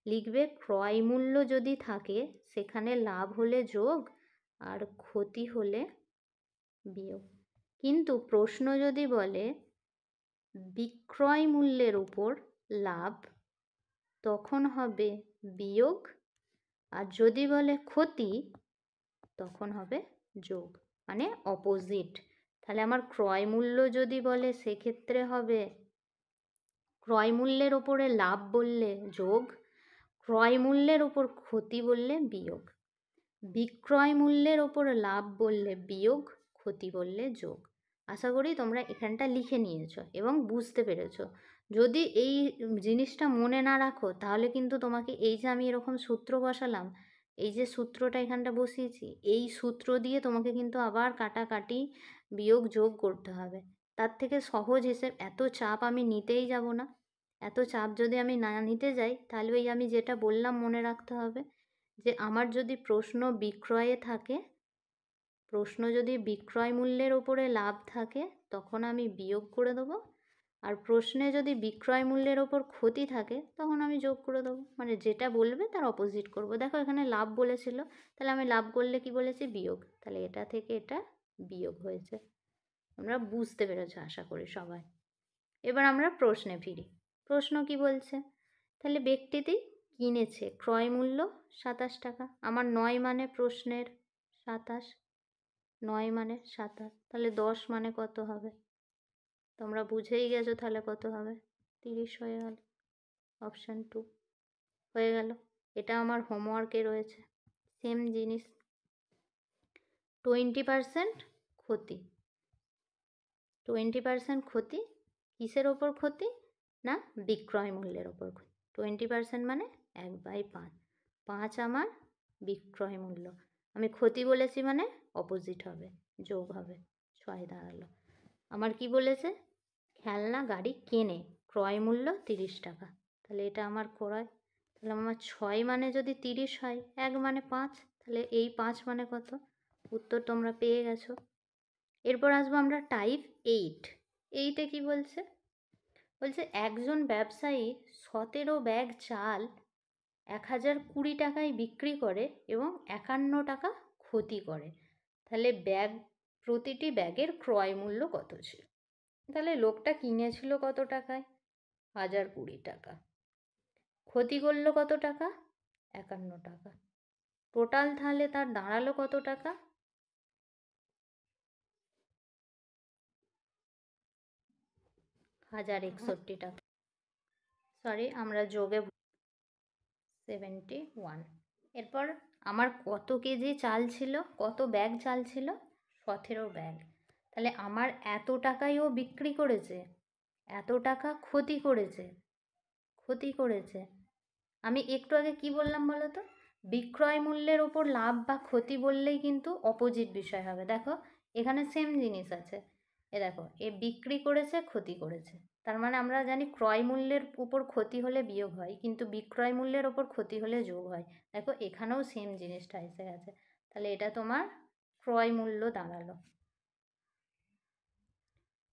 লিখবে ক্রয় মূল্য যদি থাকে সেখানে লাভ হলে যোগ আর ক্ষতি হলে বিয়োগ। কিন্তু প্রশ্ন যদি বলে বিক্রয় মূল্যের উপর লাভ, তখন হবে বিয়োগ, আর যদি বলে ক্ষতি তখন হবে যোগ, মানে অপোজিট। তাহলে আমার ক্রয় মূল্য যদি বলে সেক্ষেত্রে হবে ক্রয় মূল্যের ওপরে লাভ বললে যোগ, ক্রয় মূল্যের ওপর ক্ষতি বললে বিয়োগ। বিক্রয় মূল্যের ওপর লাভ বললে বিয়োগ, ক্ষতি বললে যোগ। আশা করি তোমরা এখানটা লিখে নিয়েছো এবং বুঝতে পেরেছো। যদি এই জিনিসটা মনে না রাখো তাহলে কিন্তু তোমাকে এই যে আমি এরকম সূত্র বসালাম, এই যে সূত্রটা এখানটা বসিয়েছি, এই সূত্র দিয়ে তোমাকে কিন্তু আবার কাটাকাটি বিয়োগ যোগ করতে হবে। তার থেকে সহজ হিসেব, এত চাপ আমি নিতেই যাব না। এত চাপ যদি আমি না নিতে যাই তাহলে ওই আমি যেটা বললাম মনে রাখতে হবে, যে আমার যদি প্রশ্ন বিক্রয়ে থাকে, প্রশ্ন যদি বিক্রয় মূল্যের ওপরে লাভ থাকে তখন আমি বিয়োগ করে দেবো, আর প্রশ্নে যদি বিক্রয় মূল্যের ওপর ক্ষতি থাকে তখন আমি যোগ করে দেবো। মানে যেটা বলবে তার অপোজিট করব। দেখো এখানে লাভ বলেছিল, তাহলে আমি লাভ করলে কি বলেছি? বিয়োগ। তাহলে এটা থেকে এটা বিয়োগ হয়েছে। আমরা বুঝতে পেরেছো আশা করি সবাই। এবার আমরা প্রশ্নে ফিরি। প্রশ্ন কি বলছে? তাহলে ব্যক্তিটি কিনেছে, ক্রয় মূল্য 27 টাকা। আমার 9 মানে প্রশ্নের 27, 9 মানে 27, তাহলে 10 মানে কত হবে? তোমরা বুঝেই গেছো তাহলে কত হবে? 30 হয়ে গেল। অপশান 2 হয়ে গেল। এটা আমার হোমওয়ার্কে রয়েছে। সেম জিনিস, 20% ক্ষতি। 20% ক্ষতি কিসের ওপর ক্ষতি? না, বিক্রয় মূল্যের ওপর ক্ষতি। 20% মানে 1/5। 5 আমার বিক্রয় মূল্য, আমি ক্ষতি বলেছি মানে অপোজিট হবে, যোগ হবে, 6 দাঁড়ালো। আমার কি বলেছে? খেলনা গাড়ি কেনে, ক্রয় মূল্য 30 টাকা। তাহলে এটা আমার ক্রয়, তাহলে আমার 6 মানে যদি 30 হয়, 1 মানে 5, তাহলে এই 5 মানে কত? উত্তর তোমরা পেয়ে গেছো। এরপর আসবো আমরা টাইপ 8। এইটে কি বলছে? বলছে একজন ব্যবসায়ী 17 ব্যাগ চাল 1020 টাকায় বিক্রি করে এবং 51 টাকা ক্ষতি করে। তাহলে প্রতিটি ব্যাগের ক্রয় মূল্য কত ছিল? তাহলে লোকটা কিনেছিল কত টাকায়? 1020 টাকা। ক্ষতি করলো কত টাকা? 51 টাকা। টোটাল তাহলে তার দাঁড়ালো কত টাকা? 1061 টাকা। সরি, আমরা যোগে 71। এরপর আমার কত কেজি চাল ছিল, কত ব্যাগ চাল ছিল? 17 ব্যাগ। তাহলে আমার এত টাকায় ও বিক্রি করেছে, এত টাকা ক্ষতি করেছে। আমি একটু আগে কি বললাম বলো তো? বিক্রয় মূল্যের ওপর লাভ বা ক্ষতি বললেই কিন্তু অপোজিট বিষয় হবে। দেখো এখানে সেম জিনিস আছে। দেখো এ বিক্রি করেছে, ক্ষতি করেছে, তার মানে আমরা জানি ক্রয় মূল্যের উপর ক্ষতি হলে বিয়োগ হয়, কিন্তু বিক্রয় মূল্যের ওপর ক্ষতি হলে যোগ হয়। দেখো এখানেও সেম জিনিসটা এসে গেছে। তাহলে এটা তোমার ক্রয় মূল্য দাঁড়ালো,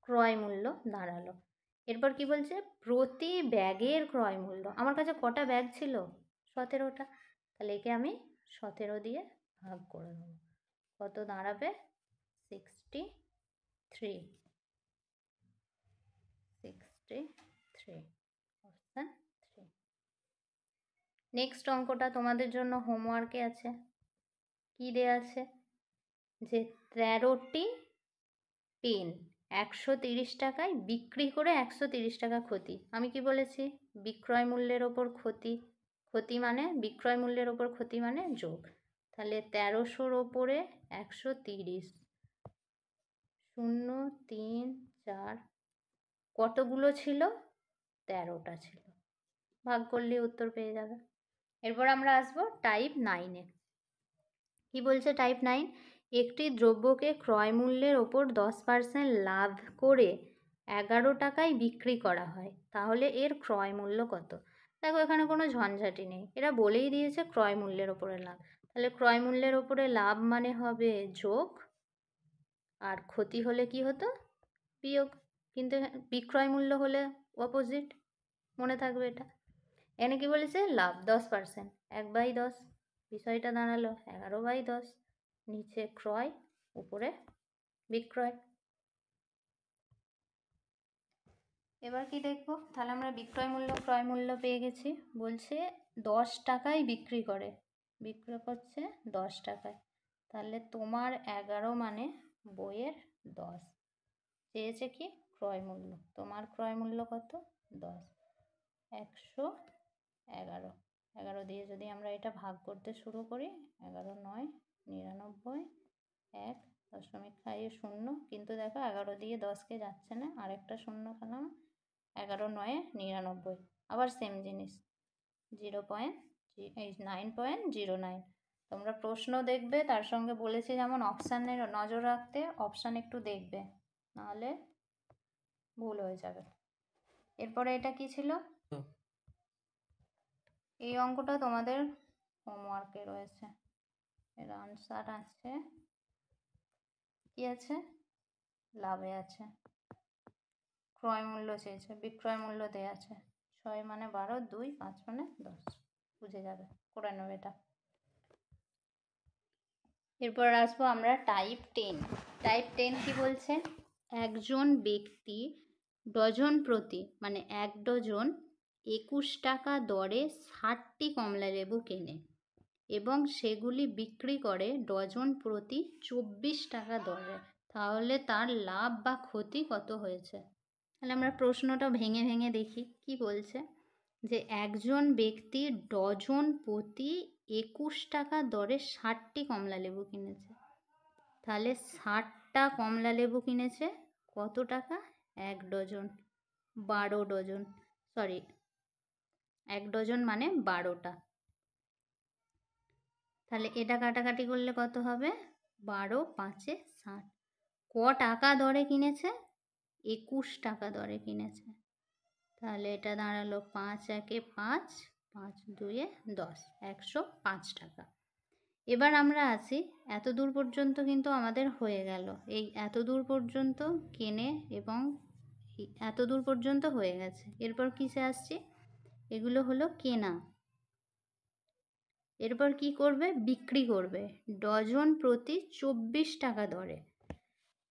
ক্রয় মূল্য দাঁড়ালো। এরপর কি বলছে? প্রতি ব্যাগের ক্রয় মূল্য। আমার কাছে কটা ব্যাগ ছিল? 17টা। তাহলে একে আমি 17 দিয়ে ভাগ করে দেবো। কত দাঁড়াবে? 63। 63, অপশান 3। নেক্সট অঙ্কটা তোমাদের জন্য হোমওয়ার্কে আছে। কি দেয়া আছে? যে 13টি পেন 130 টাকায় বিক্রি করে 130 টাকা ক্ষতি। আমি কি বলেছি? বিক্রয় মূল্যের ওপর ক্ষতি, ক্ষতি মানে বিক্রয় মূল্যের ওপর ক্ষতি মানে যোগ। তাহলে 1300-র ওপরে 130, 0, 3, 4, কতগুলো ছিল? 13টা ছিল। ভাগ করলে উত্তর পেয়ে যাবে। এরপর আমরা আসবো টাইপ 9-এ। কি বলছে টাইপ 9? একটি দ্রব্যকে ক্রয় মূল্যের ওপর 10% লাভ করে 11 টাকায় বিক্রি করা হয়, তাহলে এর ক্রয় মূল্য কত? দেখো এখানে কোনো ঝঞ্ঝাটি নেই, এরা বলেই দিয়েছে ক্রয় মূল্যের ওপরে লাভ। তাহলে ক্রয় মূল্যের ওপরে লাভ মানে হবে যোগ, আর ক্ষতি হলে কি হতো? বিয়োগ। কিন্তু বিক্রয় মূল্য হলে অপোজিট, মনে থাকবে এটা। এখানে কি বলেছে? লাভ 10%, 1/10। বিষয়টা দাঁড়ালো 11/10। নিচে ক্রয়, উপরে বিক্রয়। এবার কি দেখবো? তাহলে আমরা বিক্রয় মূল্য ক্রয় মূল্য পেয়ে গেছি। বলছে 10 টাকায় বিক্রি করে, বিক্রি করছে 10 টাকায়। তাহলে তোমার 11 মানে বইয়ের 10। চেয়েছে কি? ক্রয় মূল্য। তোমার ক্রয় মূল্য কত? 10। 111। 11 দিয়ে যদি আমরা এটা ভাগ করতে শুরু করি, 11 9 99, 1.5 কিন্তু দেখো 11 দিয়ে 10কে যাচ্ছে না, আরেকটা শূন্য খেলাম, 11 9 99। আবার সেম জিনিস, 9.09। তোমরা প্রশ্ন দেখবে, তার সঙ্গে বলেছি যেমন অপশানের নজর রাখতে, অপশান একটু দেখবে, নাহলে ভুল হয়ে যাবে। এরপরে এটা কি ছিল? এই অঙ্কটা তোমাদের হোমওয়ার্কে রয়েছে। এর আনসার আছে, কি আছে? লাভে আছে। ক্রয় মূল্য চেয়েছে, বিক্রয় মূল্য দেওয়া আছে। 6 মানে 12, 2, 5 মানে 10। বুঝে যাবে, করে নেবে এটা। এরপর আসবো আমরা টাইপ 10। টাইপ 10 কি বলছে? একজন ব্যক্তি ডজন প্রতি মানে 1 ডজন 21 টাকা দরে 60টি কমলা লেবু কেনে এবং সেগুলি বিক্রি করে ডজন প্রতি 24 টাকা দরে, তাহলে তার লাভ বা ক্ষতি কত হয়েছে? তাহলে আমরা প্রশ্নটা ভেঙে ভেঙে দেখি কি বলছে। যে একজন ব্যক্তি ডজন প্রতি 21 টাকা দরে 60টি কমলা লেবু কিনেছে। তাহলে 60টা কমলা লেবু কিনেছে কত টাকা? 1 ডজন, 12 ডজন, সরি 1 ডজন মানে 12টা। তাহলে এটা কাটাকাটি করলে কত হবে? 12 5 60। ক টাকা দরে কিনেছে? 21 টাকা দরে কিনেছে। তাহলে এটা দাঁড়ালো 5 একে 5, 5 দুয়ে 10, 105 টাকা। এবার আমরা আসি, এত দূর পর্যন্ত কিন্তু আমাদের হয়ে গেল। এই এত দূর পর্যন্ত কেনে এবং এত দূর পর্যন্ত হয়ে গেছে। এরপর কিসে আসছি? এগুলো হলো কেনা। এরপর কি করবে? বিক্রি করবে ডজন প্রতি 24 টাকা দরে।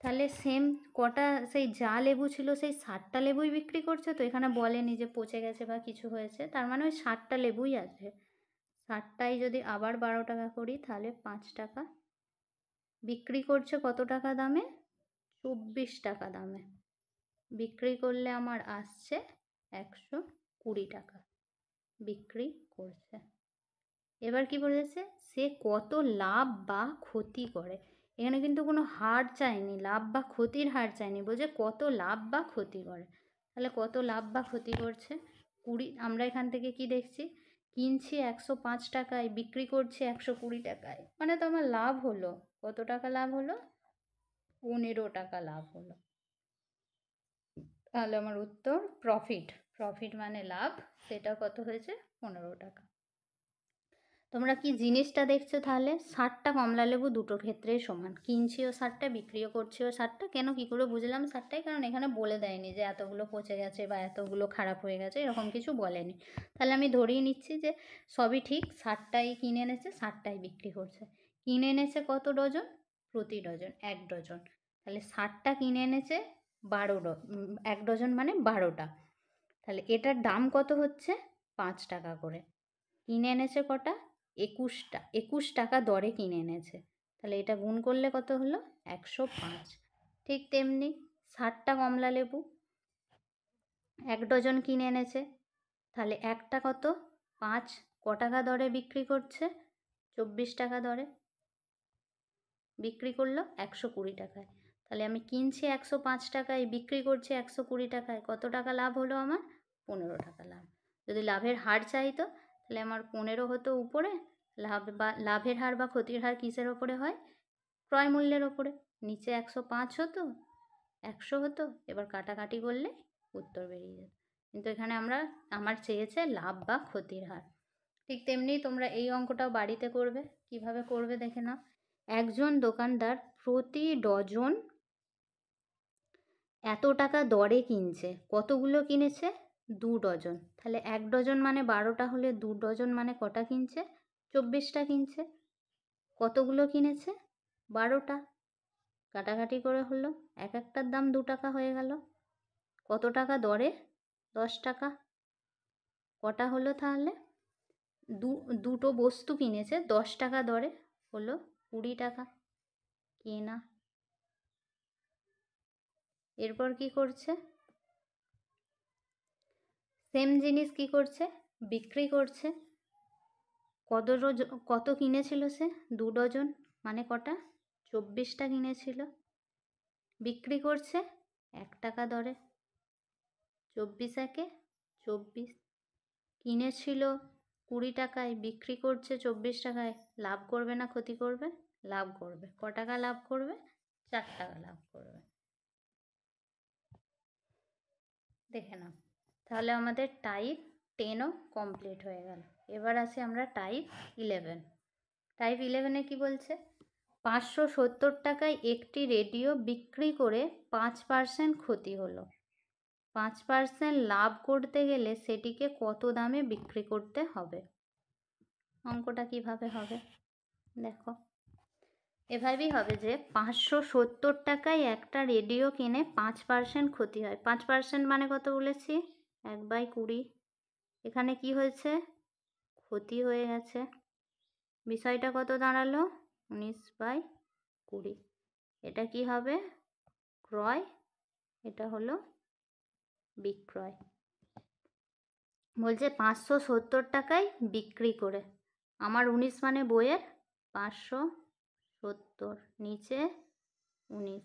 তাহলে সেম কটা সেই যা লেবু ছিল সেই 60টা লেবুই বিক্রি করছে তো, এখানে বলেনি যে পচে গেছে বা কিছু হয়েছে, তার মানে ওই 60টা লেবুই আছে। 60টাই যদি আবার 12 টাকা করি তাহলে 5 টাকা। বিক্রি করছে কত টাকা দামে? 24 টাকা দামে। বিক্রি করলে আমার আসছে 120 টাকা বিক্রি করছে। এবার কি বলেছে? সে কত লাভ বা ক্ষতি করে। এখানে কিন্তু কোনো হার চায়নি, লাভ বা ক্ষতির হার চায়নি, বলছে কত লাভ বা ক্ষতি করে। তাহলে কত লাভ বা ক্ষতি করছে? 20, আমরা এখান থেকে কি দেখছি? কিনছি 105 টাকায়, বিক্রি করছি 120 টাকায়, মানে তো আমার লাভ হলো। কত টাকা লাভ হলো? 15 টাকা লাভ হলো। তাহলে আমার উত্তর প্রফিট। প্রফিট মানে লাভ, সেটা কত হয়েছে? 15 টাকা। তোমরা কি জিনিসটা দেখছো? তাহলে 60টা কমলা লেবু দুটো ক্ষেত্রেই সমান, কিনছিও 60টা, বিক্রিও করছিও 60টা। কেন, কী করে বুঝলাম 60টাই? কারণ এখানে বলে দেয়নি যে এতগুলো পচে গেছে বা এতগুলো খারাপ হয়ে গেছে, এরকম কিছু বলেনি। তাহলে আমি ধরেই নিচ্ছি যে সবই ঠিক, 60টাই কিনে এনেছে, 60টাই বিক্রি করছে। কিনে এনেছে কত ডজন? প্রতি ডজন 1 ডজন। তাহলে 60টা কিনে এনেছে 1 ডজন মানে 12টা। তাহলে এটার দাম কত হচ্ছে? 5 টাকা করে। কিনে এনেছে কটা? 21টা। 21 টাকা দরে কিনে এনেছে। তাহলে এটা গুণ করলে কত হলো? 105। ঠিক তেমনি 60টা কমলা লেবু 1 ডজন কিনে এনেছে। তাহলে একটা কত? 5। ক টাকা দরে বিক্রি করছে? 24 টাকা দরে বিক্রি করলো 120 টাকায়। তাহলে আমি কিনছি 105 টাকায়, বিক্রি করছি 120 টাকায়। কত টাকা লাভ হলো আমার? 15 টাকা লাভ। যদি লাভের হার চাইতো তাহলে আমার 15 হতো উপরে, লাভ বা লাভের হার বা ক্ষতির হার কিসের ওপরে হয়? ক্রয় মূল্যের ওপরে। নিচে 105 হতো, 100 হতো, এবার কাটাকাটি করলে উত্তর বেরিয়ে যেত। কিন্তু এখানে আমার চেয়েছে লাভ বা ক্ষতির হার। ঠিক তেমনি তোমরা এই অঙ্কটাও বাড়িতে করবে। কিভাবে করবে দেখে নাও। একজন দোকানদার প্রতি ডজন এত টাকা দরে কিনছে। কতগুলো কিনেছে? 2 ডজন। তাহলে 1 ডজন মানে 12টা হলে 2 ডজন মানে কটা কিনছে? 24টা কিনছে। কতগুলো কিনেছে? 12টা। কাটাকাটি করে হলো, এক একটার দাম 2 টাকা হয়ে গেল। কত টাকা দরে? 10 টাকা। কটা হলো তাহলে? দুটো বস্তু কিনেছে 10 টাকা দরে, হলো 20 টাকা কেনা। এরপর কি করছে? সেম জিনিস কি করছে? বিক্রি করছে। কত কিনেছিল সে? 2 ডজন মানে কটা? 24টা কিনেছিল। বিক্রি করছে 1 টাকা দরে। 24 একে 24। কিনেছিল 20 টাকায়, বিক্রি করছে 24 টাকায়। লাভ করবে না ক্ষতি করবে? লাভ করবে। ক টাকা লাভ করবে? 4 টাকা লাভ করবে। দেখে নাও। তাহলে আমাদের টাইপ 10ও কমপ্লিট হয়ে গেল। এবার আসি আমরা টাইপ 11। টাইপ 11-এ কি বলছে? 570 টাকায় একটি রেডিও বিক্রি করে 5% ক্ষতি হলো। 5% লাভ করতে গেলে সেটিকে কত দামে বিক্রি করতে হবে? অঙ্কটা কিভাবে হবে দেখো। এভাবেই হবে যে 570 টাকায় একটা রেডিও কিনে 5% ক্ষতি হয়। 5% মানে কত বলেছি? 1/20। এখানে কি হয়েছে? ক্ষতি হয়ে গেছে। বিষয়টা কত দাঁড়ালো? 19/20। এটা কি হবে? ক্রয়, এটা হলো বিক্রয়। বলছে 570 টাকায় বিক্রি করে। আমার 19 মানে বইয়ের 570, নিচে 19।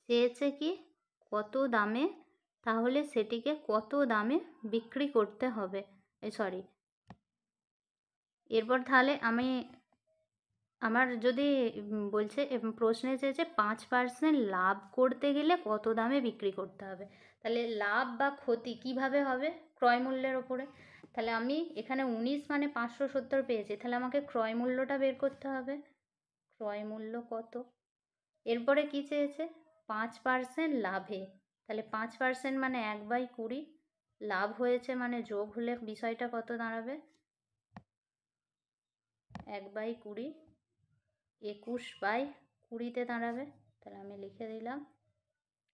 চেয়েছে কি? কত দামে, তাহলে সেটিকে কত দামে বিক্রি করতে হবে। সরি, এরপর তাহলে আমি আমার যদি বলছে প্রশ্নে চেয়েছে 5% লাভ করতে গেলে কত দামে বিক্রি করতে হবে, তাহলে লাভ বা ক্ষতি কিভাবে হবে? ক্রয় মূল্যের ওপরে। তাহলে আমি এখানে 19 মানে 570 পেয়েছি, তাহলে আমাকে ক্রয় মূল্যটা বের করতে হবে। ক্রয় মূল্য কত? এরপরে কি চেয়েছে? 5% লাভে, তাহলে 5% মানে 1/20, লাভ হয়েছে মানে যোগ হলে বিষয়টা কত দাঁড়াবে? 1/20 21/20 দাঁড়াবে। তাহলে আমি লিখে দিলাম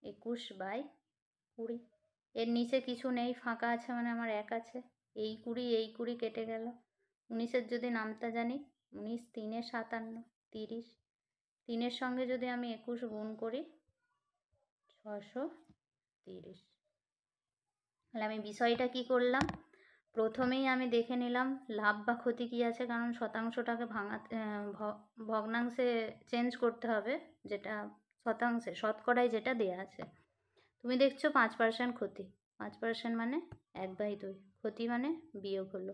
21/20। এর নিচে কিছু নেই, ফাঁকা আছে মানে আমার 1 আছে। এই 20 কেটে গেল। 19-এর যদি নামতা জানি, 19 3 57 30, 3-এর সঙ্গে যদি আমি 21 গুণ করি 630। তাহলে আমি বিষয়টা কি করলাম? প্রথমেই আমি দেখে নিলাম লাভ বা ক্ষতি কী আছে, কারণ শতাংশটাকে ভগ্নাংশে চেঞ্জ করতে হবে, যেটা শতাংশে শতকরায় যেটা দেয়া আছে। তুমি দেখছো 5% ক্ষতি, 5% মানে 1/2, ক্ষতি মানে বিয়োগ হলো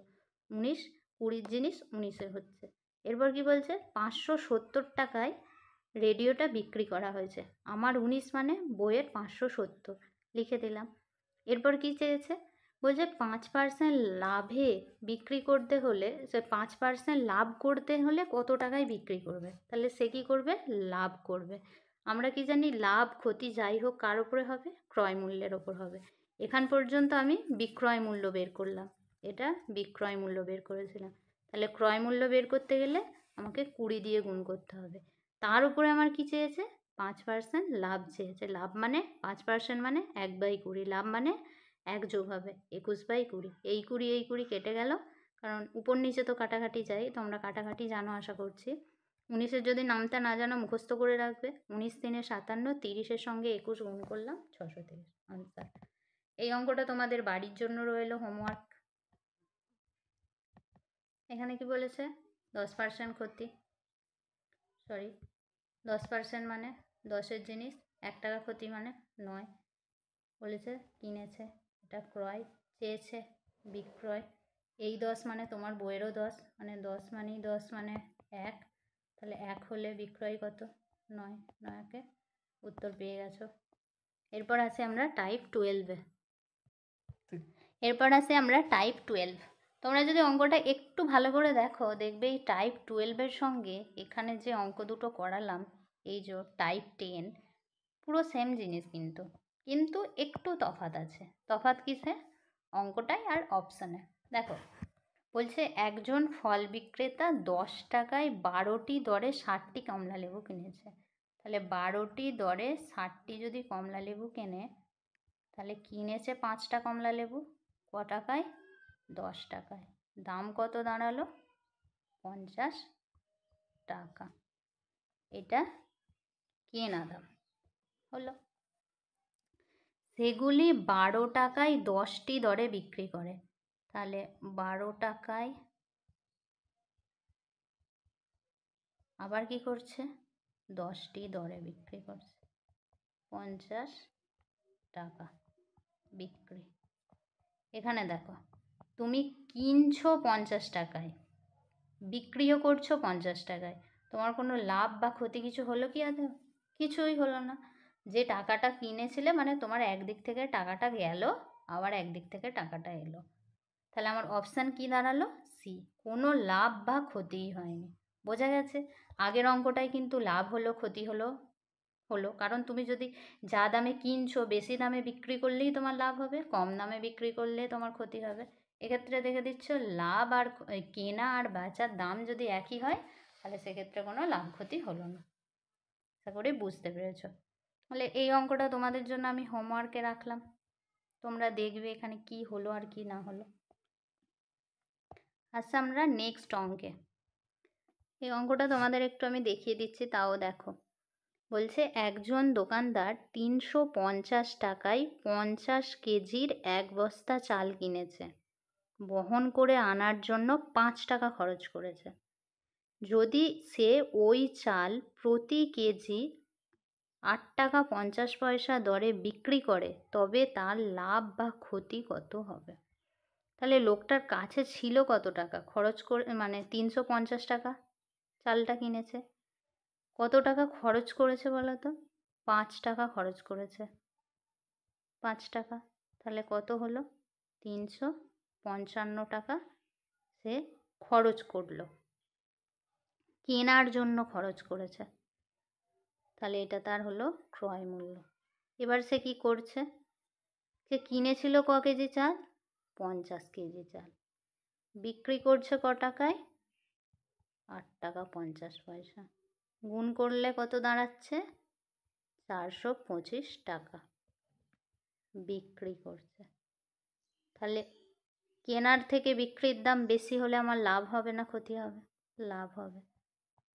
19, 20-র জিনিস 19-এ হচ্ছে। এরপর কি বলছে? 570 টাকায় রেডিওটা বিক্রি করা হয়েছে। আমার 19 মানে বইয়ের 570 লিখে দিলাম। এরপর কি চেয়েছে? বলছে 5% লাভে বিক্রি করতে হলে, সে 5% লাভ করতে হলে কত টাকায় বিক্রি করবে? তাহলে সে কি করবে? লাভ করবে। আমরা কি জানি? লাভ ক্ষতি যাই হোক কার উপরে হবে? ক্রয় মূল্যের ওপর হবে। এখান পর্যন্ত আমি বিক্রয় মূল্য বের করলাম, এটা বিক্রয় মূল্য বের করেছিলাম। তাহলে ক্রয় মূল্য বের করতে গেলে আমাকে 20 দিয়ে গুণ করতে হবে। তার উপরে আমার কি চেয়েছে? 5% লাভ চেয়েছে। লাভ মানে 5% মানে 1/20, লাভ মানে 1 যোগ হবে 21/20। এই 20 কেটে গেল, কারণ উপর নিচে তো কাটাকাটি যায়, তোমরা কাটাকাটি জানো আশা করছি। 19-এর যদি নামটা না জানো মুখস্থ করে রাখবে। 19 3 57, 30-এর সঙ্গে 21 গুণ করলাম 630, আনসার। এই অঙ্কটা তোমাদের বাড়ির জন্য রইল হোমওয়ার্ক। এখানে কি বলেছে? 10% ক্ষতি, সরি 10% মানে 10-এর জিনিস, 1 টাকা ক্ষতি মানে 9। বলেছে কিনেছে, এটা ক্রয়, চেয়েছে বিক্রয়। এই 10 মানে তোমার বইয়েরও 10, মানে 10 মানেই 10 মানে 1, তাহলে 1 হলে বিক্রয় কত? 9, 9কে উত্তর পেয়ে গেছো। এরপর আসি আমরা টাইপ 12-এ। তোমরা যদি অঙ্কটা একটু ভালো করে দেখো, দেখবে এই টাইপ 12-এর সঙ্গে এখানে যে অঙ্ক দুটো করালাম, এই যে টাইপ 10, পুরো সেম জিনিস কিন্তু, কিন্তু একটু তফাৎ আছে। তফাৎ কিসে? অঙ্কটায় আর অপশানে। দেখো বলছে একজন ফল বিক্রেতা 10 টাকায় 12টি দরে 60টি কমলা লেবু কিনেছে। তাহলে 12টি দরে 60টি যদি কমলা লেবু কেনে, তাহলে কিনেছে 5টা কমলা লেবু ক টাকায়? 10 টাকায়। দাম কত দাঁড়ালো? 50 টাকা। এটা কেনা দাম হলো। সেগুলি 12 টাকায় 10টি দরে বিক্রি করে। তাহলে 12 টাকায় আবার কি করছে? 10টি দরে বিক্রি করছে, 50 টাকা বিক্রি। এখানে দেখো তুমি কিনছো 50 টাকায়, বিক্রিও করছো 50 টাকায়, তোমার কোনো লাভ বা ক্ষতি কিছু হলো কি আদৌ? কিছুই হলো না। যে টাকাটা কিনেছিলে মানে তোমার একদিক থেকে টাকাটা গেল, আবার একদিক থেকে টাকাটা এলো। তাহলে আমার অপশান কি দাঁড়ালো? সি, কোনো লাভ বা ক্ষতিই হয়নি। বোঝা গেছে? আগের অঙ্কটায় কিন্তু লাভ হলো ক্ষতি হলো, কারণ তুমি যদি যা দামে কিনছো বেশি দামে বিক্রি করলেই তোমার লাভ হবে, কম দামে বিক্রি করলে তোমার ক্ষতি হবে। এক্ষেত্রে দেখে দিচ্ছ লাভ আর কেনা আর বেচার দাম যদি একই হয়, তাহলে সেক্ষেত্রে কোনো লাভ ক্ষতি হলো না। আশা করি বুঝতে পেরেছ। তাহলে এই অঙ্কটা তোমাদের জন্য আমি হোমওয়ার্কে রাখলাম, তোমরা দেখবে এখানে কি হলো আর কি না হলো। আচ্ছা আমরা নেক্সট অঙ্কে। এই অঙ্কটা তোমাদের একটু আমি দেখিয়ে দিচ্ছি, তাও দেখো। বলছে একজন দোকানদার 350 টাকায় 50 কেজির 1 বস্তা চাল কিনেছে, বহন করে আনার জন্য 5 টাকা খরচ করেছে। যদি সে ওই চাল প্রতি কেজি 8 টাকা 50 পয়সা দরে বিক্রি করে, তবে তার লাভ বা ক্ষতি কত হবে? তাহলে লোকটার কাছে ছিল কত টাকা খরচ করে, মানে 350 টাকা, চালটা কিনেছে। কত টাকা খরচ করেছে বলো তো? 5 টাকা খরচ করেছে। 5 টাকা, তাহলে কত হলো? 355 টাকা সে খরচ করলো, কেনার জন্য খরচ করেছে। তাহলে এটা তার হলো ক্রয় মূল্য। এবার সে কি করছে? সে কিনেছিল ক কেজি চাল? 50 কেজি চাল। বিক্রি করছে ক টাকায়? 8 টাকা 50 পয়সা। গুণ করলে কত দাঁড়াচ্ছে? 425 টাকা বিক্রি করছে। তাহলে কেনার থেকে বিক্রির দাম বেশি হলে আমার লাভ হবে না ক্ষতি হবে? লাভ হবে।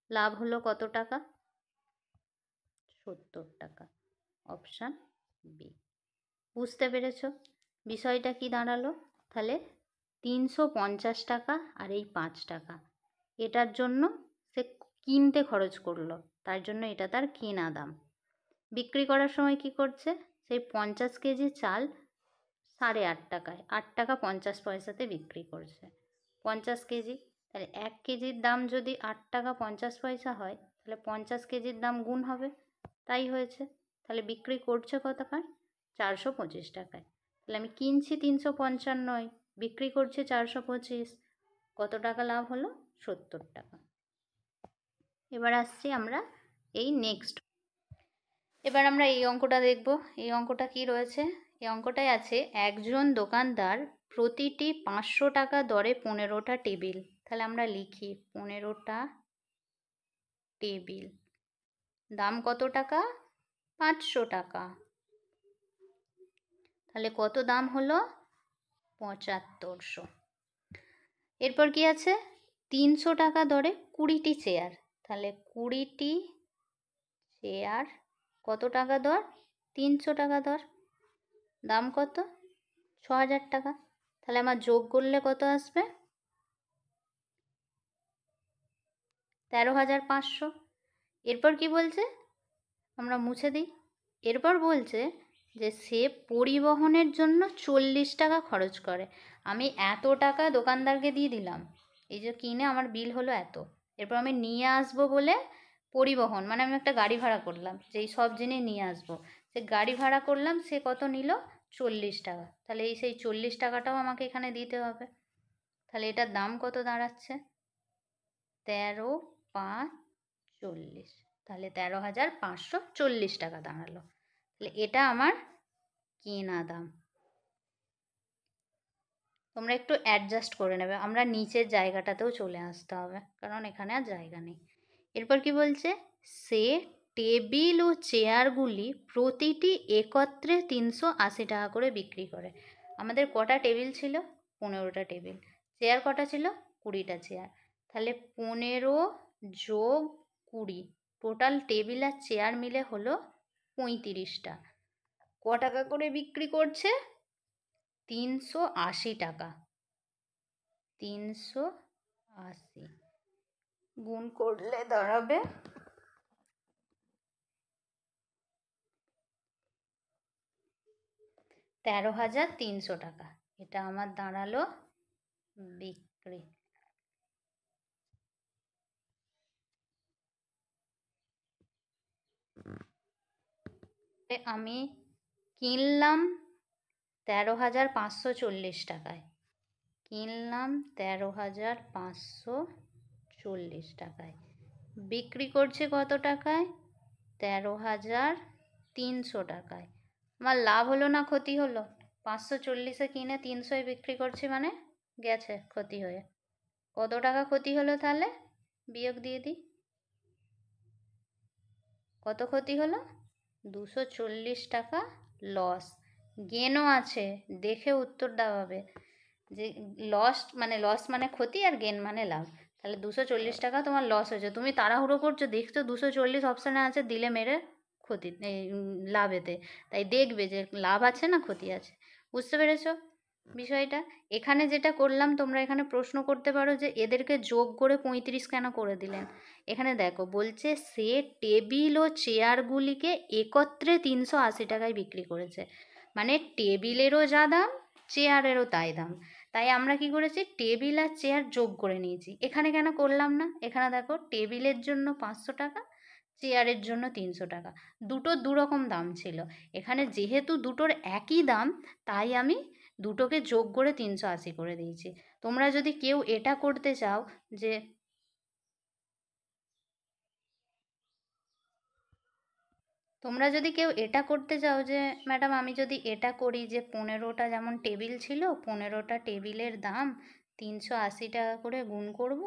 লাভ হলো কত টাকা? 70 টাকা। Option B. বুঝতে পেরেছো বিষয়টা কি দাঁড়ালো? তাহলে 350 টাকা আর এই 5 টাকা এটার জন্য সে কিনতে খরচ করলো, তার জন্য এটা তার কেনা দাম। বিক্রি করার সময় কি করছে? সেই 50 কেজি চাল 8.5 টাকায়, 8 টাকা 50 পয়সাতে বিক্রি করছে। 50 কেজি, তাহলে 1 কেজির দাম যদি 8 টাকা 50 পয়সা হয়, তাহলে 50 কেজির দাম গুণ হবে। তাই হয়েছে। তাহলে বিক্রি করছে কত টাকায়? 425 টাকায়। তাহলে আমি কিনছি 355, বিক্রি করছি 425, কত টাকা লাভ হলো? 70 টাকা। এবার আসছি আমরা এই নেক্সট। এবার আমরা এই অঙ্কটা দেখব। এই অঙ্কটা কি রয়েছে? এই অঙ্কটায় আছে একজন দোকানদার প্রতিটি 500 টাকা দরে 15টা টেবিল। তাহলে আমরা লিখি 15টা টেবিল, দাম কত টাকা? 500 টাকা। তাহলে কত দাম হলো? 7500। এরপর কি আছে? 300 টাকা দরে 20টি চেয়ার। তাহলে 20টি চেয়ার কত টাকা দর? 300 টাকা দর। দাম কত? 6000 টাকা। তাহলে আমার যোগ করলে কত আসবে? 13,500। এরপর কি বলছে? আমরা মুছে দিই। এরপর বলছে যে সে পরিবহনের জন্য 40 টাকা খরচ করে। আমি এত টাকা দোকানদারকে দিয়ে দিলাম, এই যে কিনে আমার বিল হলো এত। এরপর আমি নিয়ে আসবো বলে পরিবহন, মানে আমি একটা গাড়ি ভাড়া করলাম যে এই সব জিনিস নিয়ে আসবো। সে গাড়ি ভাড়া করলাম, সে কত নিল? 40 টাকা। তাহলে এই সেই 40 টাকাটাও আমাকে এখানে দিতে হবে। তাহলে এটার দাম কত দাঁড়াচ্ছে? 13,540। তাহলে 13,540 টাকা দাঁড়ালো। তাহলে এটা আমার কেনা দাম। তোমরা একটু অ্যাডজাস্ট করে নেবে, আমরা নিচের জায়গাটাতেও চলে আসতে হবে কারণ এখানে আর জায়গা নেই। এরপর কি বলছে? সে টেবিল ও চেয়ারগুলি প্রতিটি একত্রে 380 টাকা করে বিক্রি করে। আমাদের কটা টেবিল ছিল? 15টা টেবিল। চেয়ার কটা ছিল? 20টা চেয়ার। তাহলে 15 যোগ 20, টোটাল টেবিল আর চেয়ার মিলে হলো 35টা। ক টাকা করে বিক্রি করছে? 380 টাকা। 380 গুণ করলে দাঁড়াবে 13,300 টাকা। এটা আমার দাঁড়ালো বিক্রি। আমি কিনলাম 13,540 টাকায়। কিনলাম 13,540 টাকায়। বিক্রি করছে কত টাকায়? 13,300 টাকায়। আমার লাভ হলো না ক্ষতি হলো? 540-এ কিনে 300-এ বিক্রি করছি মানে গেছে ক্ষতি হয়ে। কত টাকা ক্ষতি হলো তাহলে? বিয়োগ দিয়ে দিই। কত ক্ষতি হলো? 240 টাকা লস। গেনও আছে, দেখে উত্তর দেওয়া হবে যে লস মানে ক্ষতি আর গেন মানে লাভ। তাহলে 240 টাকা তোমার লস হয়েছে, তুমি তাড়াহুড়ো করছো, দেখছো 240 অপশানে আছে, দিলে মেরে ক্ষতি লাভেতে। তাই দেখবে যে লাভ আছে না ক্ষতি আছে। বুঝতে পেরেছো বিষয়টা? এখানে যেটা করলাম, তোমরা এখানে প্রশ্ন করতে পারো যে এদেরকে যোগ করে 35 কেন করে দিলেন। এখানে দেখো বলছে সে টেবিল ও চেয়ারগুলিকে একত্রে 380 টাকায় বিক্রি করেছে, মানে টেবিলেরও যা দাম চেয়ারেরও তাই দাম। তাই আমরা কি করেছি, টেবিল আর চেয়ার যোগ করে নিয়েছি। এখানে কেন করলাম না? এখানে দেখো, টেবিলের জন্য 500 টাকা, চেয়ারের জন্য 300 টাকা, দুটোর দুরকম দাম ছিল। এখানে যেহেতু দুটোর একই দাম, তাই আমি দুটোকে যোগ করে 380 করে দিয়েছি। তোমরা যদি কেউ এটা করতে চাও যে তোমরা যদি কেউ এটা করতে চাও যে ম্যাডাম আমি যদি এটা করি যে 15টা যেমন টেবিল ছিল, 15টা টেবিলের দাম 380 টাকা করে গুণ করব,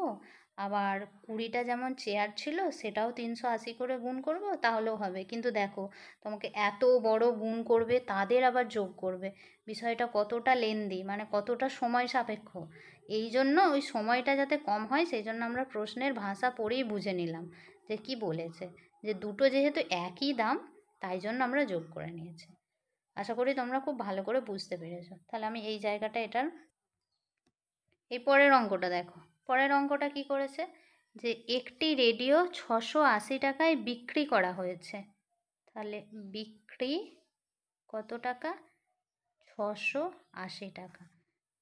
আবার 20টা যেমন চেয়ার ছিল সেটাও 380 করে গুণ করব, তাহলেও হবে। কিন্তু দেখো, তোমাকে এত বড় গুণ করবে, তাদের আবার যোগ করবে, বিষয়টা কতটা লেন্দি, মানে কতটা সময় সাপেক্ষ। এই জন্য ওই সময়টা যাতে কম হয় সেই জন্য আমরা প্রশ্নের ভাষা পড়েই বুঝে নিলাম যে কি বলেছে, যে দুটো যেহেতু একই দাম তাই জন্য আমরা যোগ করে নিয়েছি। আশা করি তোমরা খুব ভালো করে বুঝতে পেরেছো। তাহলে আমি এই জায়গাটা এটার, এই পরের অঙ্কটা দেখো। পরের অঙ্কটা কি করেছে, যে একটি রেডিও 680 টাকায় বিক্রি করা হয়েছে। তাহলে বিক্রি কত টাকা? 680 টাকা,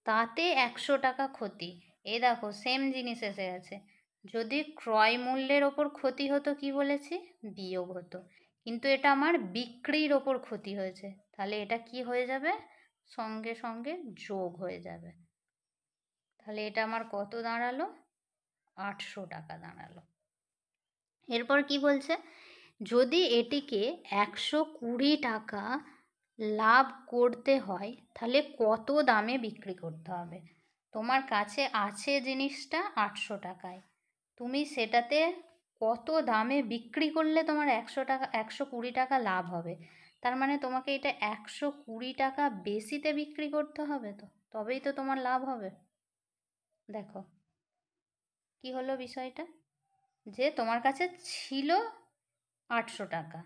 তাতে 100 টাকা ক্ষতি। এই দেখো, সেম জিনিস এসে গেছে। যদি ক্রয় মূল্যের ওপর ক্ষতি হতো কি বলেছি, বিয়োগ হতো, কিন্তু এটা আমার বিক্রির ওপর ক্ষতি হয়েছে, তাহলে এটা কি হয়ে যাবে, সঙ্গে সঙ্গে যোগ হয়ে যাবে। তাহলে এটা আমার কত দাঁড়ালো, 800 টাকা দাঁড়ালো। এরপর কি বলছে, যদি এটিকে 120 টাকা লাভ করতে হয় তাহলে কত দামে বিক্রি করতে হবে? তোমার কাছে আছে জিনিসটা 800 টাকায়, তুমি সেটাতে কত দামে বিক্রি করলে তোমার 100 টাকা, 120 টাকা লাভ হবে? তার মানে তোমাকে এটা 120 টাকা বেশিতে বিক্রি করতে হবে, তো তবেই তো তোমার লাভ হবে। দেখো কি হলো বিষয়টা, যে তোমার কাছে ছিল 800 টাকা,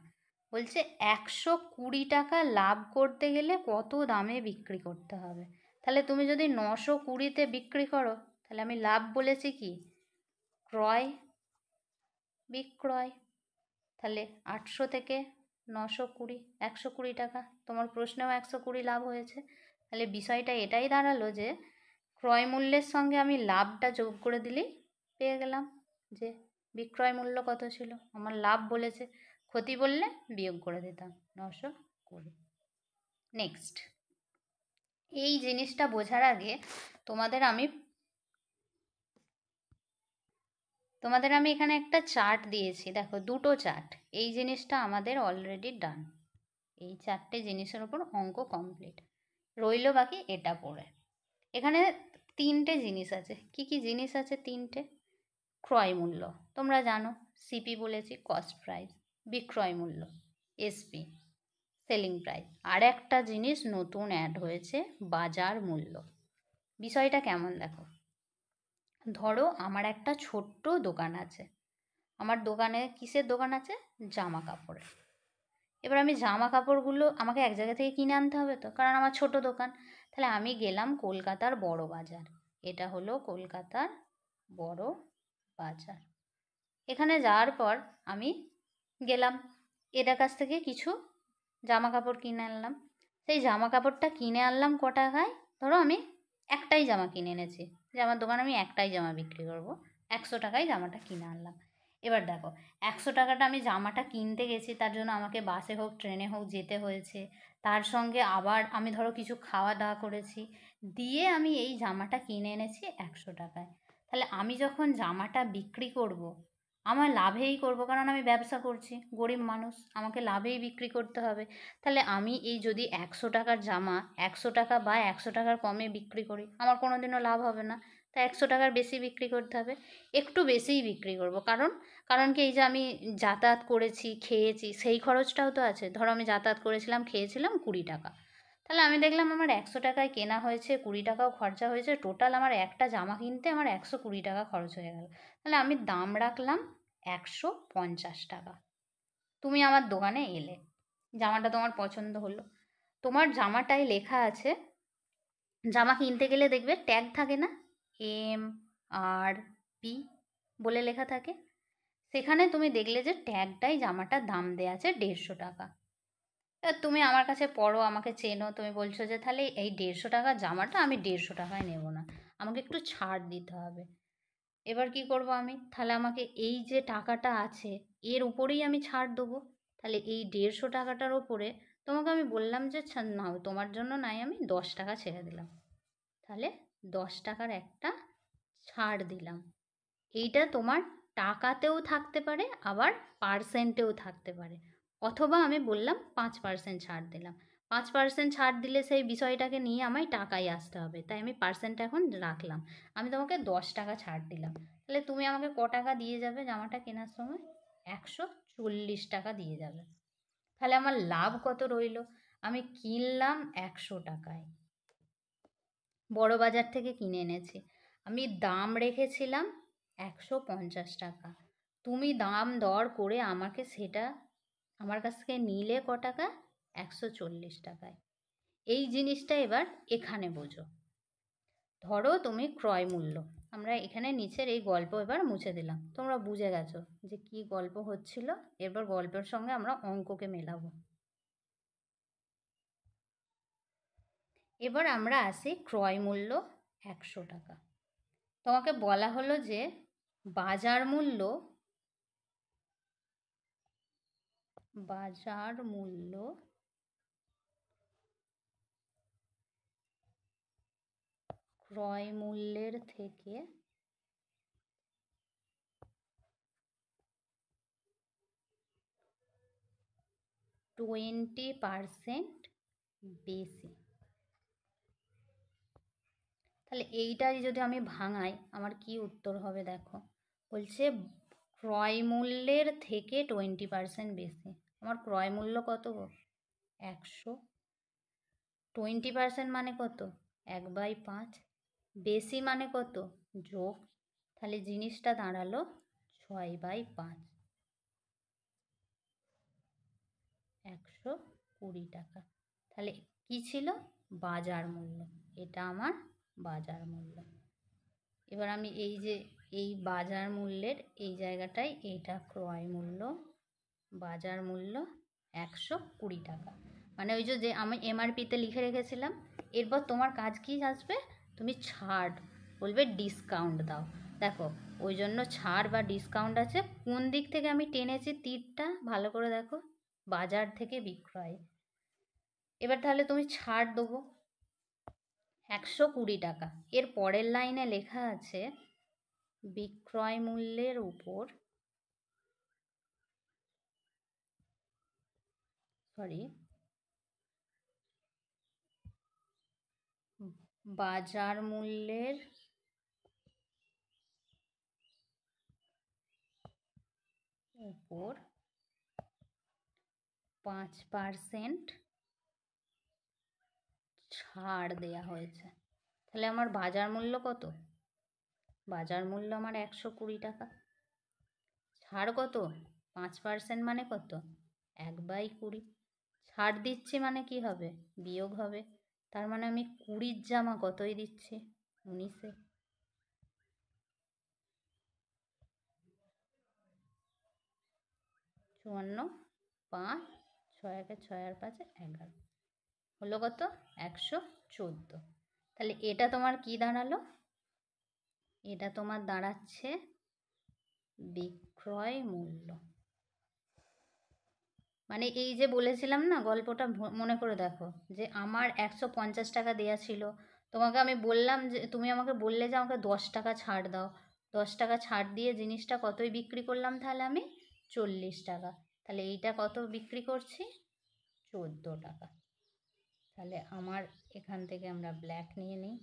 বলছে 120 টাকা লাভ করতে গেলে কত দামে বিক্রি করতে হবে। তাহলে তুমি যদি 920-তে বিক্রি করো, তাহলে আমি লাভ বলেছি কি, ক্রয় বিক্রয়, তাহলে 800 থেকে 920, 120 টাকা, তোমার প্রশ্নেও 120 লাভ হয়েছে। তাহলে বিষয়টা এটাই দাঁড়ালো যে ক্রয় মূল্যের সঙ্গে আমি লাভটা যোগ করে দিলেই পেয়ে গেলাম যে বিক্রয় মূল্য কত ছিল। আমার লাভ বলেছে, ক্ষতি বললে বিয়োগ করে দিতাম 920। নেক্সট, এই জিনিসটা বোঝার আগে তোমাদের আমি এখানে একটা চার্ট দিয়েছি, দেখো দুটো চার্ট। এই জিনিসটা আমাদের অলরেডি ডান, এই 4টে জিনিসের উপর অঙ্ক কমপ্লিট, রইল বাকি এটা পড়ে। এখানে 3টে জিনিস আছে। কি কি জিনিস আছে? 3টে। ক্রয় মূল্য তোমরা জানো, সিপি বলেছি, কস্ট প্রাইস। বিক্রয় মূল্য, এসপি, সেলিং প্রাইস। আর একটা জিনিস নতুন অ্যাড হয়েছে, বাজার মূল্য। বিষয়টা কেমন দেখো, ধরো আমার একটা ছোট্ট দোকান আছে। আমার দোকানে কিসের দোকান আছে? জামা কাপড়ের। এবার আমি জামা কাপড়গুলো আমাকে এক জায়গা থেকে কিনে আনতে হবে তো, কারণ আমার ছোট দোকান। তাহলে আমি গেলাম কলকাতার বড় বাজার, এটা হলো কলকাতার বড় বাজার। এখানে যাওয়ার পর আমি গেলাম, এদের কাছ থেকে কিছু জামা কাপড় কিনে আনলাম। সেই জামা কাপড়টা কিনে আনলাম ক টাকায়? ধরো আমি একটাই জামা কিনে এনেছি, যে আমার দোকানে আমি একটাই জামা বিক্রি করব, 100 টাকায় জামাটা কিনে আনলাম। এবার দেখো, 100 টাকাটা আমি জামাটা কিনতে গেছি, তার জন্য আমাকে বাসে হোক ট্রেনে হোক যেতে হয়েছে, তার সঙ্গে আবার আমি ধরো কিছু খাওয়া দাওয়া করেছি, দিয়ে আমি এই জামাটা কিনে এনেছি 100 টাকায়। তাহলে আমি যখন জামাটা বিক্রি করব, আমার লাভেই করব, কারণ আমি ব্যবসা করছি, গরিব মানুষ, আমাকে লাভেই বিক্রি করতে হবে। তাহলে আমি এই যদি 100 টাকার জামা 100 টাকা বা 100 টাকার কমে বিক্রি করি, আমার কোনো দিনও লাভ হবে না। তাই 100 টাকার বেশি বিক্রি করতে হবে, একটু বেশিই বিক্রি করব। কারণ কারণ কি, এই যে আমি যাতায়াত করেছি, খেয়েছি, সেই খরচটাও তো আছে। ধরো আমি যাতায়াত করেছিলাম, খেয়েছিলাম 20 টাকা, তাহলে আমি দেখলাম আমার 100 টাকায় কেনা হয়েছে, 20 টাকাও খরচা হয়েছে, টোটাল আমার একটা জামা কিনতে আমার 120 টাকা খরচ হয়ে গেল। তাহলে আমি দাম রাখলাম 150 টাকা। তুমি আমার দোকানে এলে, জামাটা তোমার পছন্দ হলো, তোমার জামাটায় লেখা আছে, জামা কিনতে গেলে দেখবে ট্যাগ থাকে না, MRP বলে লেখা থাকে, সেখানে তুমি দেখলে যে ট্যাগটাই জামাটার দাম দেওয়া আছে 150 টাকা। এবার তুমি আমার কাছে পড়ো, আমাকে চেনো, তুমি বলছো যে তাহলে এই 150 টাকার জামাটা আমি 150 টাকায় নেব না, আমাকে একটু ছাড় দিতে হবে। এবার কি করব আমি? তাহলে আমাকে এই যে টাকাটা আছে এর উপরেই আমি ছাড় দেবো। তাহলে এই 150 টাকাটার ওপরে তোমাকে আমি বললাম যে না, তোমার জন্য নাই, আমি 10 টাকা ছেড়ে দিলাম। তাহলে 10 টাকার একটা ছাড় দিলাম। এইটা তোমার টাকাতেও থাকতে পারে, আবার পার্সেন্টেও থাকতে পারে। অথবা আমি বললাম 5% ছাড় দিলাম। 5% ছাড় দিলে সেই বিষয়টাকে নিয়ে আমায় টাকায় আসতে হবে, তাই আমি পার্সেন্টটা এখন রাখলাম। আমি তোমাকে 10 টাকা ছাড় দিলাম। তাহলে তুমি আমাকে ক টাকা দিয়ে যাবে জামাটা কেনার সময়? 140 টাকা দিয়ে যাবে। তাহলে আমার লাভ কত রইল? আমি কিনলাম 100 টাকায়, বড় বাজার থেকে কিনে এনেছি। আমি দাম রেখেছিলাম 150 টাকা। তুমি দাম দর করে আমাকে সেটা আমার কাছ থেকে নিলে ক টাকা? 140 টাকায়। এই জিনিসটা এবার এখানে বোঝো। ধরো তুমি ক্রয় মূল্য, আমরা এখানে নিচের এই গল্প এবার মুছে দিলাম, তোমরা বুঝে গেছো যে কি গল্প হচ্ছিল। এবার গল্পের সঙ্গে আমরা অঙ্ককে মেলাবো। এবার আমরা আসি ক্রয় মূল্য 100 টাকা। তোমাকে বলা হলো যে বাজার মূল্য বাজার মূল্য ক্রয় মূল্যের থেকে 20% বেশি। তাহলে এইটাই যদি আমি ভাঙাই আমার কি উত্তর হবে দেখো। বলছে ক্রয় মূল্যের থেকে 20% বেশি। আমার ক্রয় মূল্য কত গো? 100। 20% মানে কত? 1/5। বেশি মানে কত? যোগ। তাহলে জিনিসটা দাঁড়ালো 6/5, 120 টাকা। তাহলে কি ছিল? বাজার মূল্য। এটা আমার বাজার মূল্য। এবার আমি এই যে এই বাজার মূল্যের এই জায়গাটায় এইটা ক্রয় মূল্য, বাজার মূল্য 120 টাকা। মানে ওই যে আমি এমআরপিতে লিখে রেখেছিলাম। এরপর তোমার কাজ কি আসবে? তুমি ছাড় বলবে, ডিসকাউন্ট দাও। দেখো ওই জন্য ছাড় বা ডিসকাউন্ট আছে। কোন দিক থেকে আমি টেনেছি তীরটা ভালো করে দেখো, বাজার থেকে বিক্রয়। এবার তাহলে তুমি ছাড় দেবো 120 টাকা। এর পরের লাইনে লেখা আছে বিক্রয় মূল্যের উপর, সরি, বাজার মূল্যের উপর 5% ছাড় দেয়া হয়েছে। তাহলে আমার বাজার মূল্য কত? বাজার মূল্য আমার 120 টাকা। ছাড় কত? 5% মানে কত? 1/20। ছাড় দিচ্ছি মানে কি হবে? বিয়োগ হবে। তার মানে আমি 20-র জামা কতই দিচ্ছি? 19-এ। 54, 5, 6 একে 6 আর 5 11, হলো কত? 114। তাহলে এটা তোমার কি দাঁড়ালো? এটা তোমার দাঁড়াচ্ছে বিক্রয় মূল্য। মানে এই যে বলেছিলাম না গল্পটা, মনে করে দেখো যে আমার 150 টাকা দেয়া ছিল, তোমাকে আমি বললাম যে, তুমি আমাকে বললে যে আমাকে 10 টাকা ছাড় দাও। 10 টাকা ছাড় দিয়ে জিনিসটা কতই বিক্রি করলাম? তাহলে আমি 40 টাকা। তাহলে এইটা কত বিক্রি করছি? 14 টাকা। তাহলে আমার এখান থেকে আমরা ব্ল্যাক নিয়ে নিই।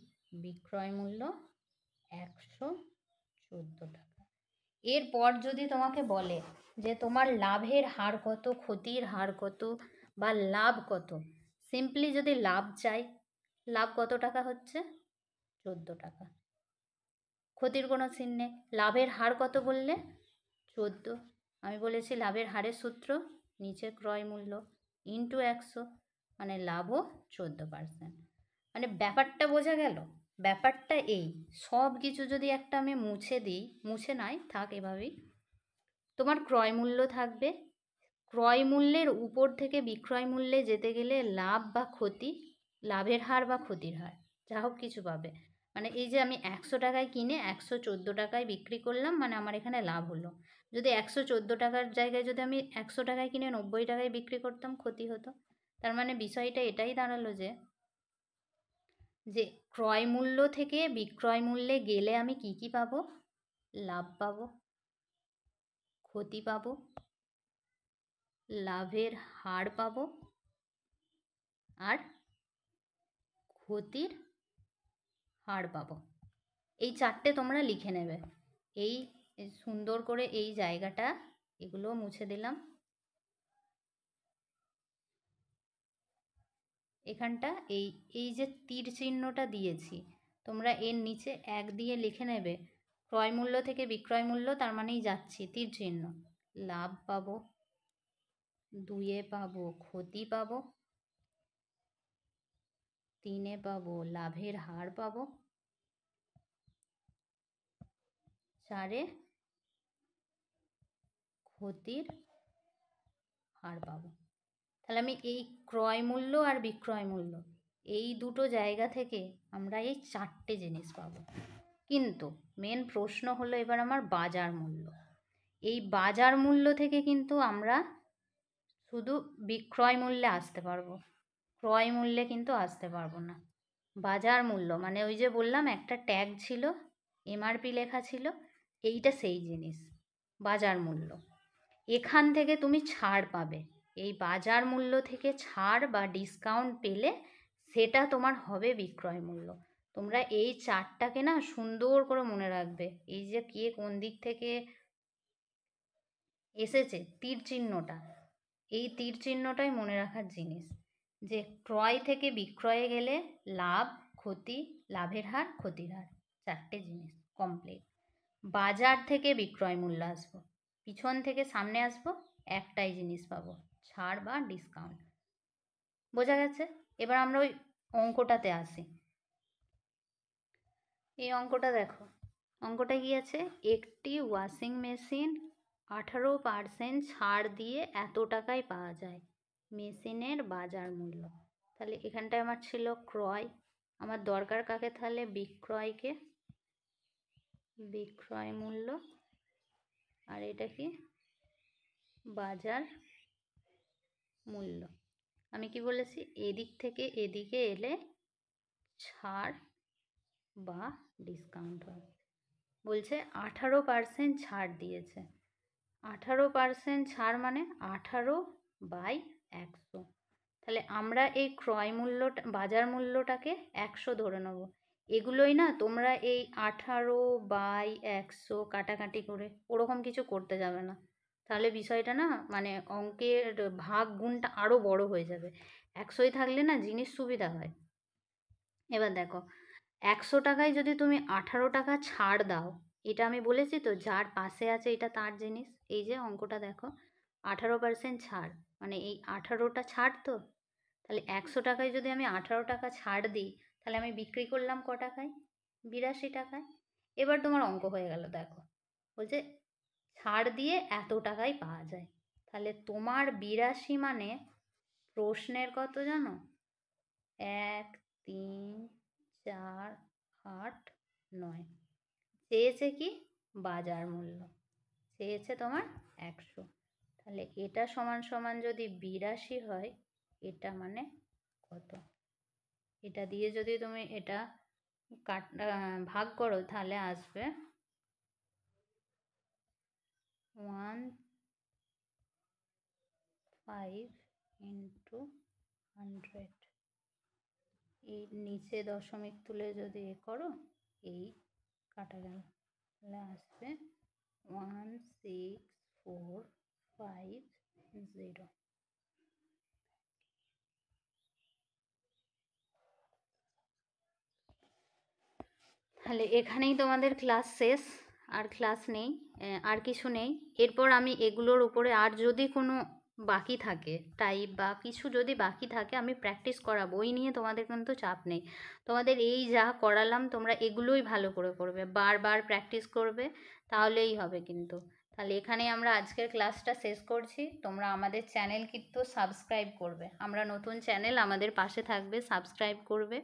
বিক্রয় মূল্য 114 টাকা। এরপর যদি তোমাকে বলে যে তোমার লাভের হার কত, ক্ষতির হার কত, বা লাভ কত, সিম্পলি যদি লাভ চাই, লাভ কত টাকা হচ্ছে? 14 টাকা। ক্ষতির কোনো চিহ্ন নেই। লাভের হার কত বললে? 14। আমি বলেছি লাভের হারের সূত্র নিচে ক্রয় মূল্য ইন্টু 100, মানে লাভও 14%। মানে ব্যাপারটা বোঝা গেল? ব্যাপারটা এই, সব কিছু যদি একটা আমি মুছে দিই, মুছে নাই থাক এভাবেই, তোমার ক্রয় মূল্য থাকবে, ক্রয় মূল্যের উপর থেকে বিক্রয় মূল্যে যেতে গেলে লাভ বা ক্ষতি, লাভের হার বা ক্ষতির হার, যা হোক কিছু পাবে। মানে এই যে আমি 100 টাকায় কিনে 114 টাকায় বিক্রি করলাম, মানে আমার এখানে লাভ হলো। যদি 114 টাকার জায়গায় যদি আমি 100 টাকায় কিনে 90 টাকায় বিক্রি করতাম, ক্ষতি হতো। তার মানে বিষয়টা এটাই দাঁড়ালো যে যে ক্রয় মূল্য থেকে বিক্রয় মূল্যে গেলে আমি কি কি পাবো? লাভ পাবো, ক্ষতি পাবো, লাভের হার পাবো, আর ক্ষতির হার পাবো। এই চারটে তোমরা লিখে নেবে। এই সুন্দর করে এই জায়গাটা এগুলো মুছে দিলাম। এখানটা এই এই যে তীর চিহ্নটা দিয়েছি, তোমরা এর নিচে 1 দিয়ে লিখে নেবে ক্রয় মূল্য থেকে বিক্রয় মূল্য, তার মানেই যাচ্ছি তীর চিহ্ন। লাভ পাবো, 2-এ পাবো ক্ষতি পাবো, 3-এ পাবো লাভের হার পাবো, 4-এ ক্ষতির হার পাবো। তাহলে আমি এই ক্রয় মূল্য আর বিক্রয় মূল্য এই দুটো জায়গা থেকে আমরা এই 4টে জিনিস পাবো। কিন্তু মেন প্রশ্ন হলো এবার আমার বাজার মূল্য। এই বাজার মূল্য থেকে কিন্তু আমরা শুধু বিক্রয় মূল্যে আসতে পারবো, ক্রয় মূল্যে কিন্তু আসতে পারবো না। বাজার মূল্য মানে ওই যে বললাম একটা ট্যাগ ছিল, এমআরপি লেখা ছিল, এইটা সেই জিনিস বাজার মূল্য। এখান থেকে তুমি ছাড় পাবে, এই বাজার মূল্য থেকে ছাড় বা ডিসকাউন্ট পেলে সেটা তোমার হবে বিক্রয় মূল্য। তোমরা এই চারটাকে না সুন্দর করে মনে রাখবে। এই যে কে কোন দিক থেকে এসেছে তীর চিহ্নটা, এই তীর চিহ্নটাই মনে রাখার জিনিস, যে ক্রয় থেকে বিক্রয়ে গেলে লাভ, ক্ষতি, লাভের হার, ক্ষতির হার, 4টে জিনিস কমপ্লিট। বাজার থেকে বিক্রয় মূল্য আসবো, পিছন থেকে সামনে আসবো, একটাই জিনিস পাবো, ছাড় বা ডিসকাউন্ট। বোঝা গেছে? এবার আমরা ওই অঙ্কটাতে আসি। এই অঙ্কটা দেখো, অঙ্কটা কি আছে? একটি ওয়াশিং মেশিন 18% ছাড় দিয়ে এত টাকায় পাওয়া যায়, মেশিনের বাজার মূল্য। তাহলে এখানটায় আমার ছিল ক্রয়, আমার দরকার কাকে? তাহলে বিক্রয়কে, বিক্রয় মূল্য। আর এটা কি? বাজার মূল্য। আমি কি বলেছি? এদিক থেকে এদিকে এলে ছাড় বা ডিসকাউন্ট হবে। বলছে 18% ছাড় দিয়েছে, 18% ছাড় মানে 18/100। তাহলে আমরা এই ক্রয় মূল্যটা বাজার মূল্যটাকে 100 ধরে নেব। এগুলোই না তোমরা এই 18/100 কাটাকাটি করে ওরকম কিছু করতে যাবে না, তাহলে বিষয়টা না মানে অঙ্কের ভাগ গুণটা আরও বড় হয়ে যাবে। 100ই থাকলে না জিনিস সুবিধা হয়। এবার দেখো, 100 টাকায় যদি তুমি 18 টাকা ছাড় দাও, এটা আমি বলেছি তো যার পাশে আছে এটা তার জিনিস। এই যে অঙ্কটা দেখো, 18% ছাড় মানে এই 18টা ছাড় তো। তাহলে 100 টাকায় যদি আমি 18 টাকা ছাড় দিই, তাহলে আমি বিক্রি করলাম ক টাকায়? 82 টাকায়। এবার তোমার অঙ্ক হয়ে গেল। দেখো বলছে ছাড় দিয়ে এত টাকায় পাওয়া যায়, তাহলে তোমার 82 মানে প্রশ্নের কত জানো? 1, 3, 4, 8, 9। চেয়েছে কি? বাজার মূল্য চেয়েছে তোমার 100। তাহলে এটা সমান সমান যদি 82 হয়, এটা মানে কত? এটা দিয়ে যদি তুমি এটা ভাগ করো, তাহলে আসবে 15 × 100। এই নিচে দশমিক তুলে যদি এ করো, এই কাটা গেল, তাহলে আসবে 16,450। তাহলে এখানেই তোমাদের ক্লাস শেষ, আর ক্লাস নেই, আর কিছু নেই। এরপর আমি এগুলোর উপরে আর যদি কোনো বাকি থাকে টাইপ বা কিছু যদি বাকি থাকে আমি প্র্যাকটিস করাবো, ওই নিয়ে তোমাদের কিন্তু চাপ নেই। তোমাদের এই যা করালাম তোমরা এগুলোই ভালো করে করবে, বারবার প্র্যাকটিস করবে, তাহলেই হবে কিন্তু। তাহলে এখানেই আমরা আজকের ক্লাসটা শেষ করছি। তোমরা আমাদের চ্যানেল কিন্তু সাবস্ক্রাইব করবে, আমরা নতুন চ্যানেল, আমাদের পাশে থাকবে, সাবস্ক্রাইব করবে।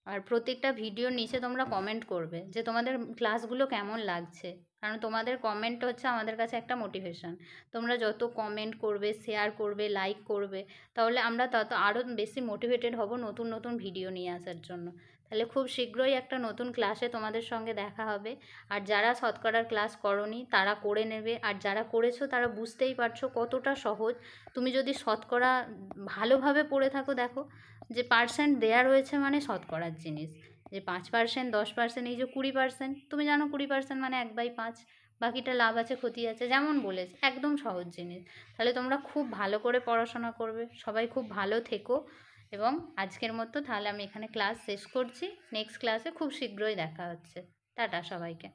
আর প্রত্যেকটা ভিডিওর নিচে তোমরা কমেন্ট করবে যে তোমাদের ক্লাসগুলো কেমন লাগছে, কারণ তোমাদের কমেন্ট হচ্ছে আমাদের কাছে একটা মোটিভেশন। তোমরা যত কমেন্ট করবে, শেয়ার করবে, লাইক করবে, তাহলে আমরা তত আরও বেশি মোটিভেটেড হব নতুন নতুন ভিডিও নিয়ে আসার জন্য। তাহলে খুব শীঘ্রই একটা নতুন ক্লাসে তোমাদের সঙ্গে দেখা হবে। আর যারা শতকরার ক্লাস করোনি তারা করে নেবে, আর যারা করেছো তারা বুঝতেই পারছো কতটা সহজ। তুমি যদি শতকরা ভালোভাবে পড়ে থাকো, দেখো যে পার্সেন্ট দেয়া রয়েছে মানে শতকরার জিনিস, যে 5%, 10%, এই যে 20%, তুমি জানো 20% মানে 1/5, বাকিটা লাভ আছে ক্ষতি আছে, যেমন বলেছে একদম সহজ জিনিস। তাহলে তোমরা খুব ভালো করে পড়াশোনা করবে, সবাই খুব ভালো থেকো। এবং আজকের মতো তাহলে আমি এখানে ক্লাস শেষ করছি। নেক্সট ক্লাসে খুব শীঘ্রই দেখা হচ্ছে। টাটা সবাইকে।